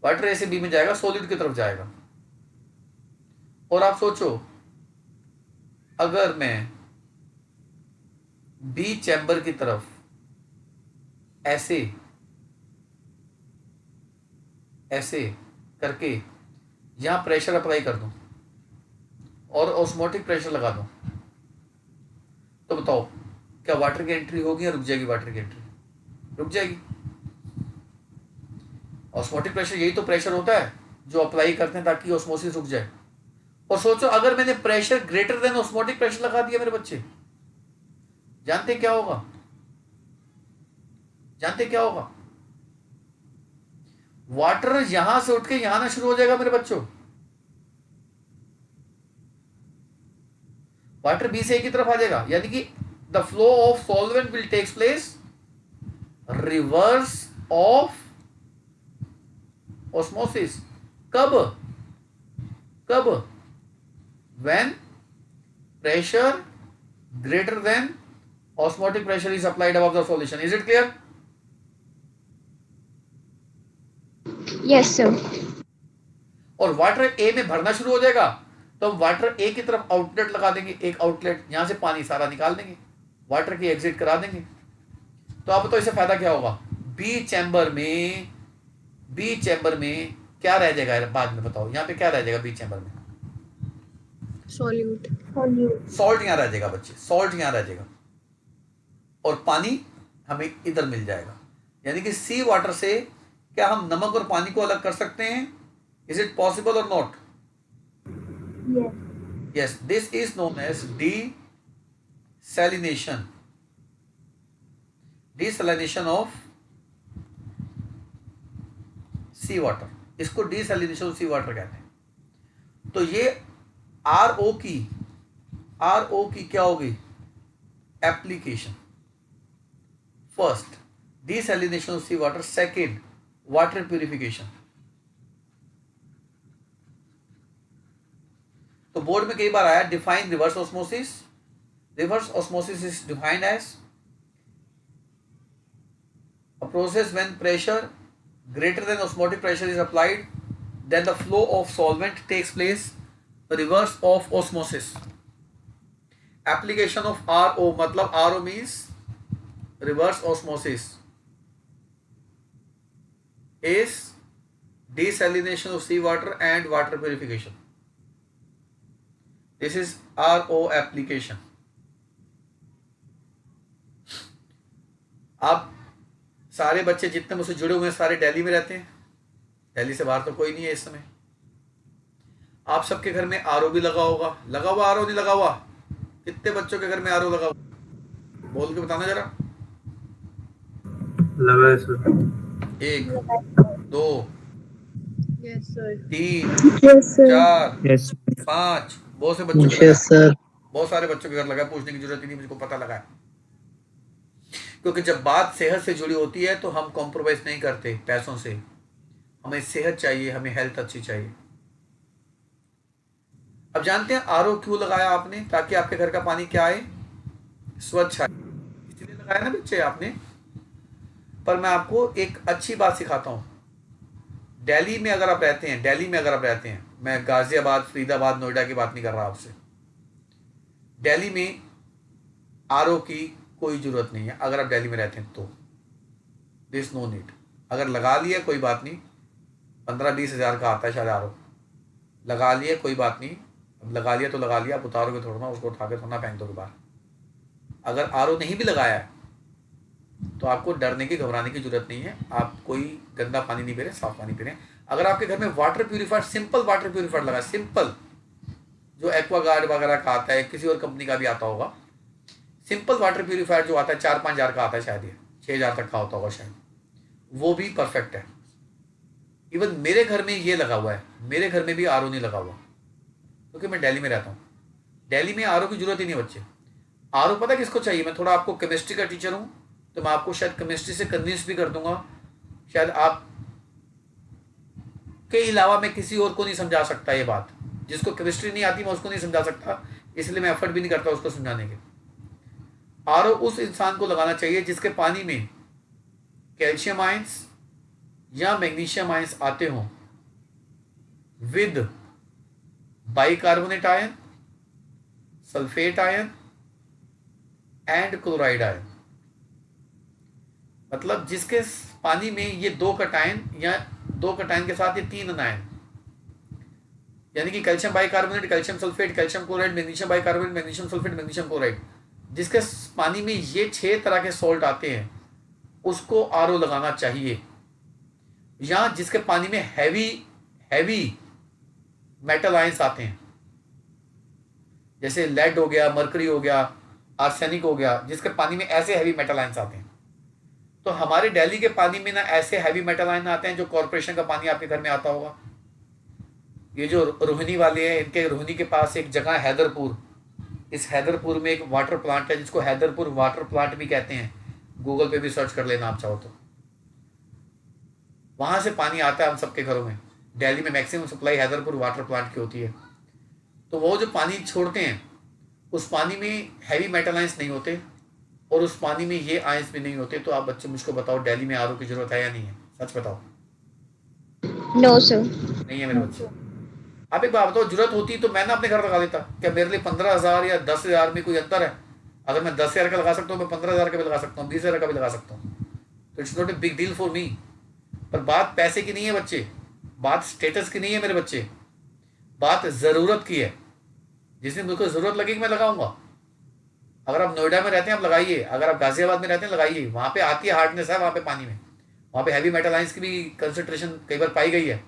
[SPEAKER 1] वाटर ए से बी में जाएगा, सॉल्यूट की तरफ जाएगा। और आप सोचो, अगर मैं बी चैम्बर की तरफ ऐसे ऐसे करके यहां प्रेशर अप्लाई कर दूं और ऑस्मोटिक प्रेशर लगा दूं, तो बताओ क्या वाटर की एंट्री होगी या रुक जाएगी? वाटर की एंट्री रुक जाएगी। ऑस्मोटिक प्रेशर यही तो प्रेशर होता है जो अप्लाई करते हैं ताकि ऑस्मोसिस रुक जाए। और सोचो अगर मैंने pressure greater than osmotic pressure लगा दिया मेरे बच्चे, जानते क्या होगा? जानते क्या होगा? वाटर यहां से उठ के यहां आना शुरू हो जाएगा मेरे बच्चों। वाटर बी से ए की तरफ आ जाएगा, यानी कि the flow of solvent will takes place reverse of osmosis. कब? कब? When pressure greater than osmotic pressure is applied above the solution. Is it clear?
[SPEAKER 2] Yes, sir.
[SPEAKER 1] और वाटर ए में भरना शुरू हो जाएगा तो हम वाटर ए की तरफ आउटलेट लगा देंगे, एक आउटलेट, यहां से पानी सारा निकाल देंगे, वाटर की एग्जिट करा देंगे। तो आप तो इससे फायदा क्या होगा? बी चैम्बर में क्या रह जाएगा बाद में बताओ, यहां पे क्या रह जाएगा बी चैम्बर में?
[SPEAKER 2] Solute.
[SPEAKER 3] Solute.
[SPEAKER 1] सॉल्ट यहां रह जाएगा बच्चे, सॉल्ट यहां रह जाएगा और पानी हमें इधर मिल जाएगा। यानी कि सी वाटर से क्या हम नमक और पानी को अलग कर सकते हैं? इज इट पॉसिबल और not?
[SPEAKER 3] Yes.
[SPEAKER 1] Yes, this is known as desalination. Desalination of sea water. इसको desalination of sea water कहते हैं। तो ये RO की क्या होगी? Application. First desalination of sea water, second water purification. तो बोर्ड में कई बार आया define reverse osmosis. Reverse osmosis is defined as a process when pressure greater than osmotic pressure is applied, then the flow of solvent takes place, the reverse of osmosis. Application of RO, मतलब RO means reverse osmosis, is desalination of sea water and water purification. This is RO application. आप सारे बच्चे जितने मुझसे जुड़े हुए हैं सारे दिल्ली में रहते हैं, दिल्ली से बाहर तो कोई नहीं है इस समय। आप सबके घर में आरओ भी लगा होगा, लगा हुआ आरओ नहीं लगा हुआ? कितने बच्चों के घर में आरओ लगा हुआ? बोल के बताना जरा।
[SPEAKER 4] लगा है sir.
[SPEAKER 1] 1 2
[SPEAKER 2] Yes, sir.
[SPEAKER 1] 3
[SPEAKER 3] Yes, sir.
[SPEAKER 1] 4
[SPEAKER 4] yes
[SPEAKER 1] 5 बहुत से बच्चों के
[SPEAKER 5] Yes, sir.
[SPEAKER 1] बहुत सारे बच्चों के घर लगा है, पूछने की जरूरत ही नहीं, मुझको पता लगा है। क्योंकि जब बात सेहत से जुड़ी होती है तो हम कॉम्प्रोमाइज नहीं करते पैसों से। हमें सेहत चाहिए, हमें हेल्थ अच्छी चाहिए। अब जानते हैं आरओ क्यों लगाया आपने? ताकि आपके घर का पानी क्या आए? स्वच्छ आए, इसलिए लगाया ना बच्चे आपने। पर मैं आपको एक अच्छी बात सिखाता हूँ। दिल्ली में अगर आप रहते हैं, मैं गाजियाबाद, फरीदाबाद, नोएडा की बात नहीं कर रहा आपसे। दिल्ली में आरओ की कोई जरूरत नहीं है अगर आप दिल्ली में रहते हैं तो। This no need. अगर लगा लिया कोई बात नहीं, 15-20 हज़ार का आता है शायद आरओ, लगा लिया कोई बात नहीं। अब लगा लिया तो लगा लिया, आप उतारोगे थोड़ा ना, उसको उठा के थोड़ा फेंक दोगे बाहर। अगर आरओ नहीं भी लगाया है तो आपको डरने की, घबराने की जरूरत नहीं है। आप कोई गंदा पानी नहीं पी रहे, साफ पानी पी रहे हैं। अगर आपके घर में water purifier, simple water purifier लगा, सिंपल जो एक्वागार्ड वगैरह का आता है, किसी और कंपनी का भी आता होगा, सिंपल वाटर प्यूरिफायर जो आता है 4-5 हज़ार का आता है, शायद ये 6 हज़ार तक का होता होगा शायद, वो भी परफेक्ट है। इवन मेरे घर में ये लगा हुआ है, मेरे घर में भी आरओ नहीं लगा हुआ क्योंकि मैं दिल्ली में रहता हूँ। दिल्ली में आरओ की जरूरत ही नहीं बच्चे। आरओ पता किसको चाहिए? मैं थोड़ा आपको केमिस्ट्री का टीचर हूँ तो मैं आपको शायद केमिस्ट्री से कन्विंस भी कर दूंगा। शायद आप के अलावा मैं किसी और को नहीं समझा सकता ये बात। जिसको केमिस्ट्री नहीं आती मैं उसको नहीं समझा सकता, इसलिए मैं एफर्ट भी नहीं करता उसको समझाने के। आरओ उस इंसान को लगाना चाहिए जिसके पानी में कैल्शियम आयंस या मैग्नीशियम आयंस आते हों with bicarbonate ion, sulphate ion and chloride ion. मतलब जिसके पानी में ये 2 कटायन या 2 कटायन के साथ ये 3 अनायन, यानी कि calcium bicarbonate, calcium sulphate, calcium chloride, magnesium bicarbonate, magnesium sulphate, magnesium chloride, जिसके पानी में ये 6 तरह के सॉल्ट आते हैं, उसको आरओ लगाना चाहिए। या जिसके पानी में हैवी मेटल आयंस आते हैं, जैसे लेड हो गया, मरकरी हो गया, आर्सेनिक हो गया, जिसके पानी में ऐसे हैवी मेटल आयंस आते हैं। तो हमारे दिल्ली के पानी में ना ऐसे हैवी मेटल आयन आते हैं जो कॉरपोरेशन का पानी आपके घर में आता होगा। ये जो रोहिणी वाले हैं, इनके रोहिणी के पास एक जगह हैदरपुर, इस हैदरपुर में एक वाटर प्लांट है जिसको हैदरपुर वाटर प्लांट भी कहते हैं, गूगल पे भी सर्च कर लेना आप चाहो तो। वहां से पानी आता है हम सबके घरों में। दिल्ली में maximum supply Haiderpur water plant की होती है। तो वो जो पानी छोड़ते हैं उस पानी में हैवी मेटल आयंस नहीं होते और उस पानी में ये आयंस भी नहीं होते। तो आप बच्चे मुझको बताओ, दिल्ली में आरओ की जरूरत है या नहीं है? सच बताओ।
[SPEAKER 2] No, sir.
[SPEAKER 1] नहीं है मेरे बच्चे। आप एक बात बताओ, जरूरत होती तो मैं ना अपने घर लगा लेता। क्या मेरे लिए 15,000 या 10,000 में कोई अंतर है? अगर मैं 10,000 का लगा सकता हूँ, मैं 15,000 का भी लगा सकता हूँ, 20,000 का भी लगा सकता हूँ। तो it's not a big deal for me. पर बात पैसे की नहीं है बच्चे, बात स्टेटस की नहीं है मेरे बच्चे, बात ज़रूरत की है। जिस दिन मुझको ज़रूरत लगेगी मैं लगाऊंगा। अगर आप नोएडा में रहते हैं आप लगाइए, अगर आप गाजियाबाद में रहते हैं लगाइए। वहाँ पे आती है हार्डनेस है वहाँ पे पानी में, वहाँ पे हैवी मेटल आयंस की भी कंसंट्रेशन कई बार पाई गई है।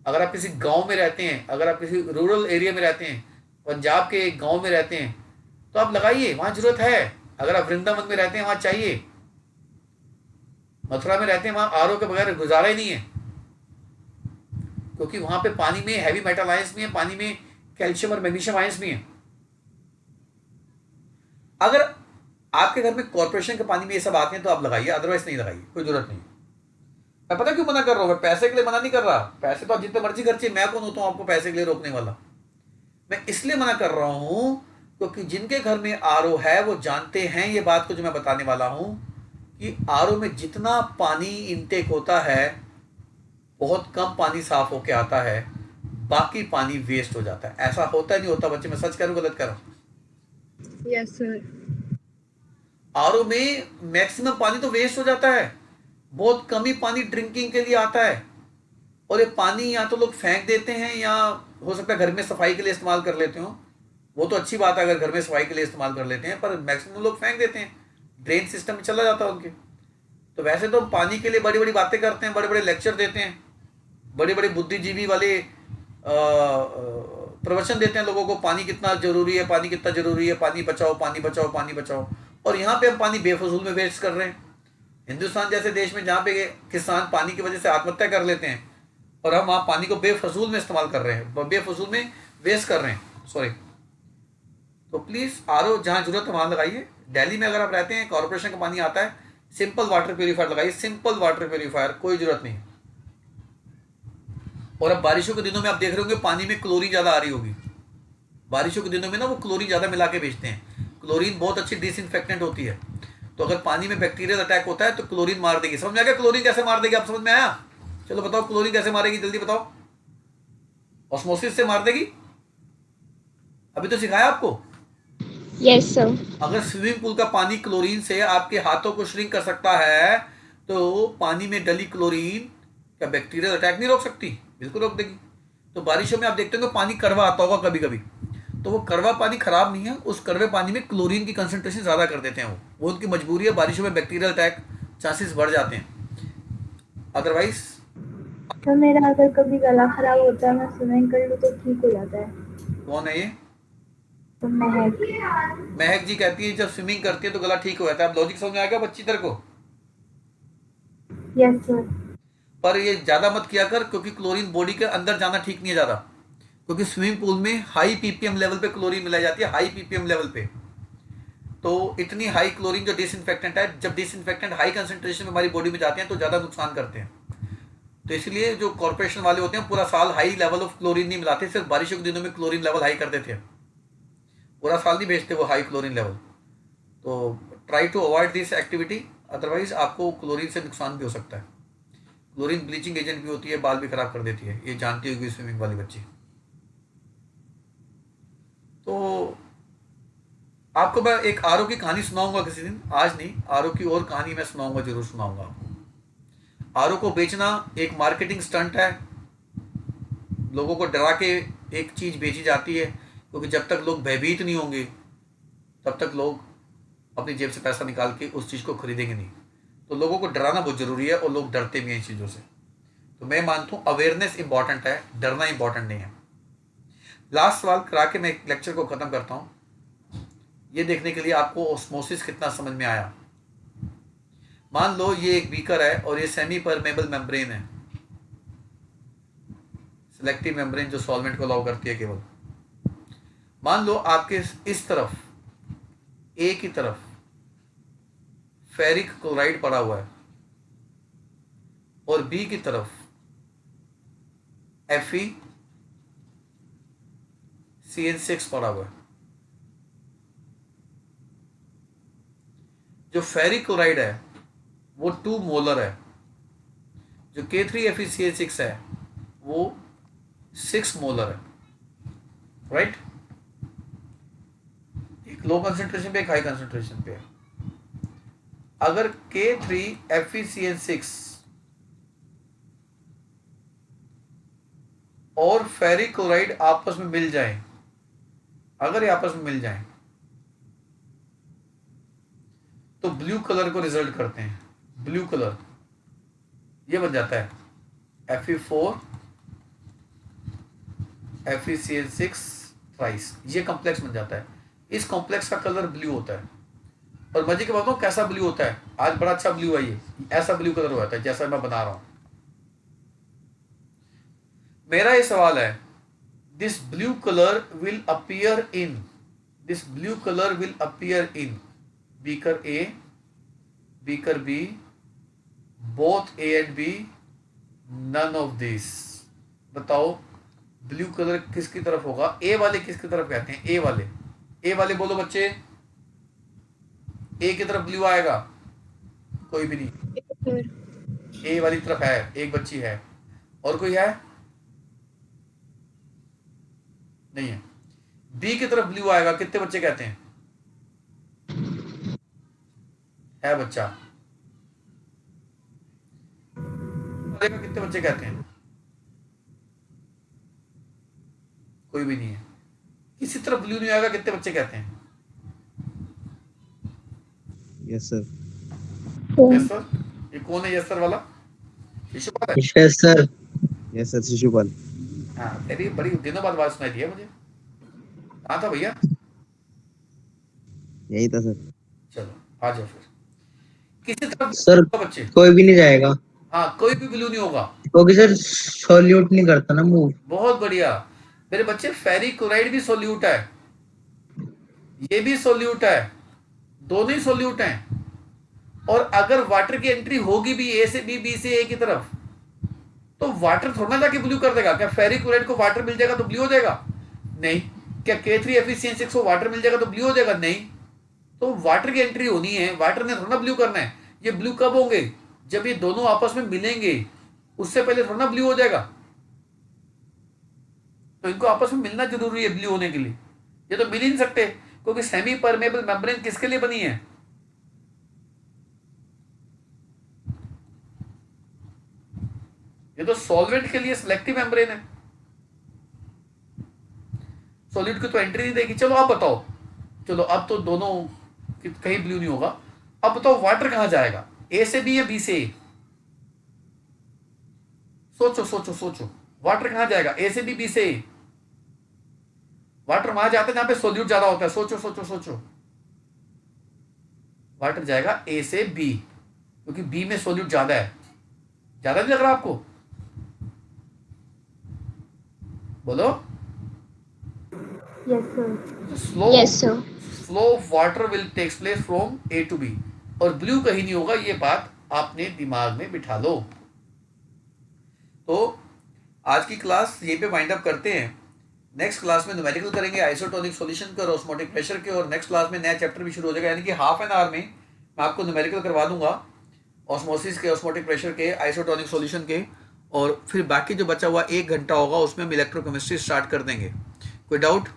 [SPEAKER 1] अगर आप किसी गांव में रहते हैं, अगर आप किसी रूरल एरिया में रहते हैं, पंजाब के एक गांव में रहते हैं, तो आप लगाइए, वहाँ ज़रूरत है। अगर आप वृंदावन में रहते हैं वहाँ चाहिए, मथुरा में रहते हैं वहाँ आरओ के बगैर गुजारा ही नहीं है, क्योंकि वहाँ पे पानी में हैवी मेटल आयंस भी है, पानी में कैल्शियम और मैग्नीशियम आयंस भी हैं। अगर आपके घर में कॉर्पोरेशन के पानी में ये सब आते हैं तो आप लगाइए, अदरवाइज नहीं लगाइए, कोई जरूरत नहीं। मैं पता क्यों मना कर रहा हूं? मैं पैसे के लिए मना नहीं कर रहा। पैसे तो आप जितने मर्जी खर्चिए, मैं कौन होता हूं आपको पैसे के लिए रोकने वाला? मैं इसलिए मना कर रहा हूं क्योंकि जिनके घर में आरओ है वो जानते हैं ये बात को जो मैं बताने वाला हूं कि आरओ में जितना पानी इनटेक होता है बहुत कम पानी साफ होके आता है, बाकी पानी वेस्ट हो जाता है। ऐसा होता नहीं होता बच्चे? मैं सच करूं गलत करूं?
[SPEAKER 2] Yes, sir.
[SPEAKER 1] आरओ में मैक्सिमम पानी तो वेस्ट हो जाता है, बहुत कम ही पानी ड्रिंकिंग के लिए आता है। और ये पानी या तो लोग फेंक देते हैं या हो सकता है घर में सफाई के लिए इस्तेमाल कर लेते हो। वो तो अच्छी बात है अगर घर में सफाई के लिए इस्तेमाल कर लेते हैं, पर मैक्सिमम लोग फेंक देते हैं, ड्रेन सिस्टम में चला जाता है उनके। तो वैसे तो हम पानी के लिए बड़ी बड़ी बातें करते हैं, बड़े बड़े लेक्चर देते हैं, बड़े बड़े बुद्धिजीवी वाले प्रवचन देते हैं लोगों को, पानी कितना जरूरी है, पानी कितना जरूरी है, पानी बचाओ, पानी बचाओ, पानी बचाओ। और यहाँ पे हम पानी बेफजूल में वेस्ट कर रहे हैं। हिंदुस्तान जैसे देश में जहाँ पे किसान पानी की वजह से आत्महत्या कर लेते हैं और हम वहाँ पानी को बेफजूल में इस्तेमाल कर रहे हैं, बेफजूल में वेस्ट कर रहे हैं, सॉरी। तो प्लीज़ आरओ जहाँ जरूरत है वहाँ लगाइए। दिल्ली में अगर आप रहते हैं कॉर्पोरेशन का पानी आता है, सिंपल वाटर प्योरीफायर लगाइए, सिंपल वाटर प्योरीफायर, कोई जरूरत नहीं। और अब बारिशों के दिनों में आप देख रहे होंगे पानी में क्लोरीन ज़्यादा आ रही होगी। बारिशों के दिनों में ना वो क्लोरीन ज़्यादा मिला के बेचते हैं। क्लोरीन बहुत अच्छी डिसइंफेक्टेंट होती है। तो अगर पानी में बैक्टीरियल अटैक होता है तो क्लोरीन मार देगी। समझ में आ गया क्लोरीन कैसे मार देगी? आप समझ में आया? चलो बताओ क्लोरीन कैसे मारेगी, जल्दी बताओ। ऑस्मोसिस से मार देगी, अभी तो सिखाया आपको।
[SPEAKER 2] Yes, sir.
[SPEAKER 1] अगर स्विमिंग पूल का पानी क्लोरीन से आपके हाथों को श्रिंक कर सकता है तो पानी में डली क्लोरीन क्या बैक्टीरियल अटैक नहीं रोक सकती? बिल्कुल रोक देगी। तो बारिशों में आप देखते हो पानी कड़वा आता होगा कभी कभी, तो वो कड़वा पानी खराब नहीं है, उस कड़वे पानी में क्लोरीन की कंसंट्रेशन ज़्यादा कर देते हैं। वो उनकी मजबूरी है, बारिशों में बैक्टीरियल अटैक चांसेस बढ़ जाते हैं। अदरवाइज
[SPEAKER 3] तो मेरा अगर कभी गला खराब होता है, मैं स्विमिंग कर लूँ तो ठीक हो जाता है।
[SPEAKER 1] कौन है ये?
[SPEAKER 3] तो महक।
[SPEAKER 1] महक जी कहती है जब स्विमिंग करती है तो गला ठीक हो जाता है। अब लॉजिक समझ में आ गया बच्ची तेरे को?
[SPEAKER 3] Yes sir.
[SPEAKER 1] पर ये ज़्यादा मत किया कर क्योंकि क्लोरीन बॉडी के अंदर जाना ठीक नहीं है ज़्यादा, क्योंकि स्विमिंग पूल में हाई पीपीएम लेवल पे क्लोरीन मिलाई जाती है, हाई पीपीएम लेवल पे। तो इतनी हाई क्लोरीन जो डिसइंफेक्टेंट है, जब डिसइंफेक्टेंट हाई कंसंट्रेशन में हमारी बॉडी में जाते हैं तो ज़्यादा नुकसान करते हैं। तो इसलिए जो कॉर्पोरेशन वाले होते हैं पूरा साल हाई लेवल ऑफ क्लोरीन नहीं मिलाते, सिर्फ बारिशों के दिनों में क्लोरीन लेवल हाई कर देते हैं, पूरा साल नहीं भेजते वो हाई क्लोरीन लेवल। तो try to avoid this activity, otherwise आपको क्लोरीन से नुकसान भी हो सकता है। क्लोरीन ब्लीचिंग एजेंट भी होती है, बाल भी खराब कर देती है, ये जानती होगी स्विमिंग वाली बच्ची। तो आपको मैं एक आरओ की कहानी सुनाऊंगा किसी दिन, आज नहीं, आरओ की और कहानी मैं सुनाऊंगा, जरूर सुनाऊंगा आपको। आरओ को बेचना एक मार्केटिंग स्टंट है, लोगों को डरा के एक चीज़ बेची जाती है, क्योंकि जब तक लोग भयभीत नहीं होंगे तब तक लोग अपनी जेब से पैसा निकाल के उस चीज़ को खरीदेंगे नहीं। तो लोगों को डराना बहुत ज़रूरी है और लोग डरते भी हैं इन चीज़ों से। तो मैं मानता हूं अवेयरनेस इंपॉर्टेंट है, डरना इंपॉर्टेंट नहीं है। लास्ट सवाल करा के मैं लेक्चर को खत्म करता हूं, ये देखने के लिए आपको ऑस्मोसिस कितना समझ में आया। मान लो ये एक बीकर है और ये सेमी परमेबल मेम्ब्रेन है, सिलेक्टिव मेम्ब्रेन जो सॉल्वेंट को अलाउ करती है केवल। मान लो आपके इस तरफ ए की तरफ फेरिक क्लोराइड पड़ा हुआ है और बी की तरफ FeCN6 पड़ा हुआ है। जो फेरिक क्लोराइड है वो 2 मोलर है, जो K3FeCN6 है वो 6 मोलर है, राइट। एक लो कंसेंट्रेशन पे, एक हाई कंसेंट्रेशन पे है। अगर K3FeCN6 और फेरिक क्लोराइड आपस में मिल जाएं, अगर ये आपस में मिल जाएं तो ब्लू कलर को रिजल्ट करते हैं। ब्लू कलर ये बन जाता है Fe4FeCN6 ट्राइस, ये कॉम्प्लेक्स बन जाता है। इस कॉम्प्लेक्स का कलर ब्लू होता है। और मजे की बात हो कैसा ब्लू होता है, आज बड़ा अच्छा ब्लू है, ये ऐसा ब्लू कलर होता है जैसा मैं बना रहा हूं। मेरा ये सवाल है, this blue colour will appear in beaker A, beaker B, both A and B, none of this. बताओ ब्लू कलर किसकी तरफ होगा? ए वाले किसकी तरफ कहते हैं? ए वाले बोलो बच्चे, ए की तरफ ब्लू आएगा? कोई भी नहीं, ए वाली तरफ है, एक बच्ची है, और कोई है? नहीं है। बी की तरफ ब्लू आएगा, कितने बच्चे कहते हैं? है बच्चा? कितने बच्चे कहते हैं? कोई भी नहीं है। किसी तरफ ब्लू नहीं आएगा, कितने बच्चे कहते हैं?
[SPEAKER 4] Yes sir.
[SPEAKER 1] Yes sir. ये कौन है यस सर वाला? शिशुपाल है?
[SPEAKER 5] Yes sir.
[SPEAKER 4] Yes sir Shishupal.
[SPEAKER 1] हाँ, तेरी बड़ी दिनों बाद आवाज सुनाई दी है मुझे। कहाँ था भैया?
[SPEAKER 4] यही था सर।
[SPEAKER 1] चलो आ जाओ फिर। किसी तरफ
[SPEAKER 5] सर
[SPEAKER 1] बच्चे?
[SPEAKER 5] कोई भी नहीं जाएगा
[SPEAKER 1] हाँ, कोई भी ब्लू नहीं होगा
[SPEAKER 5] क्योंकि सर सॉल्यूट नहीं करता ना मूव।
[SPEAKER 1] बहुत बढ़िया मेरे बच्चे। फेरिक क्लोराइड भी सोल्यूट है, ये भी सोल्यूट है, दोनों ही सोल्यूट हैं। और अगर वाटर की एंट्री होगी भी ए से बी, बी से ए की तरफ, तो वाटर थोड़ा जाके ब्लू कर देगा। क्या फेरिक क्लोराइड को वाटर मिल जाएगा तो ब्लू हो जाएगा? नहीं। क्या K3FeCN6 को वाटर मिल जाएगा तो ब्लू हो जाएगा? नहीं। तो वाटर की एंट्री होनी है, वाटर ने थोड़ा ब्लू करना है। ये ब्लू कब होंगे? जब ये दोनों आपस में मिलेंगे, उससे पहले थोड़ा ब्लू हो जाएगा। तो इनको आपस में मिलना जरूरी है ब्लू होने के लिए। ये तो मिल ही नहीं सकते, क्योंकि सेमी परमेबल मेम्ब्रेन किसके लिए बनी है? ये तो सॉल्वेंट के लिए सिलेक्टिव मेम्ब्रेन है, सॉलिड की तो एंट्री नहीं देगी। चलो अब बताओ, चलो अब तो दोनों कहीं ब्लू नहीं होगा। अब बताओ वाटर कहां जाएगा? ए से बी या बी से ए? सोचो सोचो सोचो, वाटर कहां जाएगा? ए से बी, बी से ए? वाटर वहां जाता है जहां पे सोल्यूट ज्यादा होता है। सोचो सोचो सोचो, वाटर जाएगा ए से बी, क्योंकि बी में सोल्यूट ज्यादा है। ज्यादा नहीं लग रहा आपको? बोलो।
[SPEAKER 3] Yes, sir.
[SPEAKER 2] Yes, sir.
[SPEAKER 1] Flow of water will takes place from A to B, और ब्लू कहीं नहीं होगा। ये बात आपने दिमाग में बिठा लो। तो आज की क्लास यहीं पे वाइंड अप करते हैं। नेक्स्ट क्लास में न्यूमेरिकल करेंगे, आइसोटोनिक सॉल्यूशन के और ऑस्मोटिक प्रेशर के, और नेक्स्ट क्लास में नया चैप्टर भी शुरू हो जाएगा। यानी कि हाफ एन आवर में मैं आपको न्यूमेरिकल करवा दूंगा, ऑस्मोसिस के, ऑस्मोटिक प्रेशर के, आइसोटोनिक सॉल्यूशन के, और फिर बाकी जो बचा हुआ 1 घंटा होगा उसमें हम इलेक्ट्रोकेमिस्ट्री स्टार्ट कर देंगे। कोई डाउट?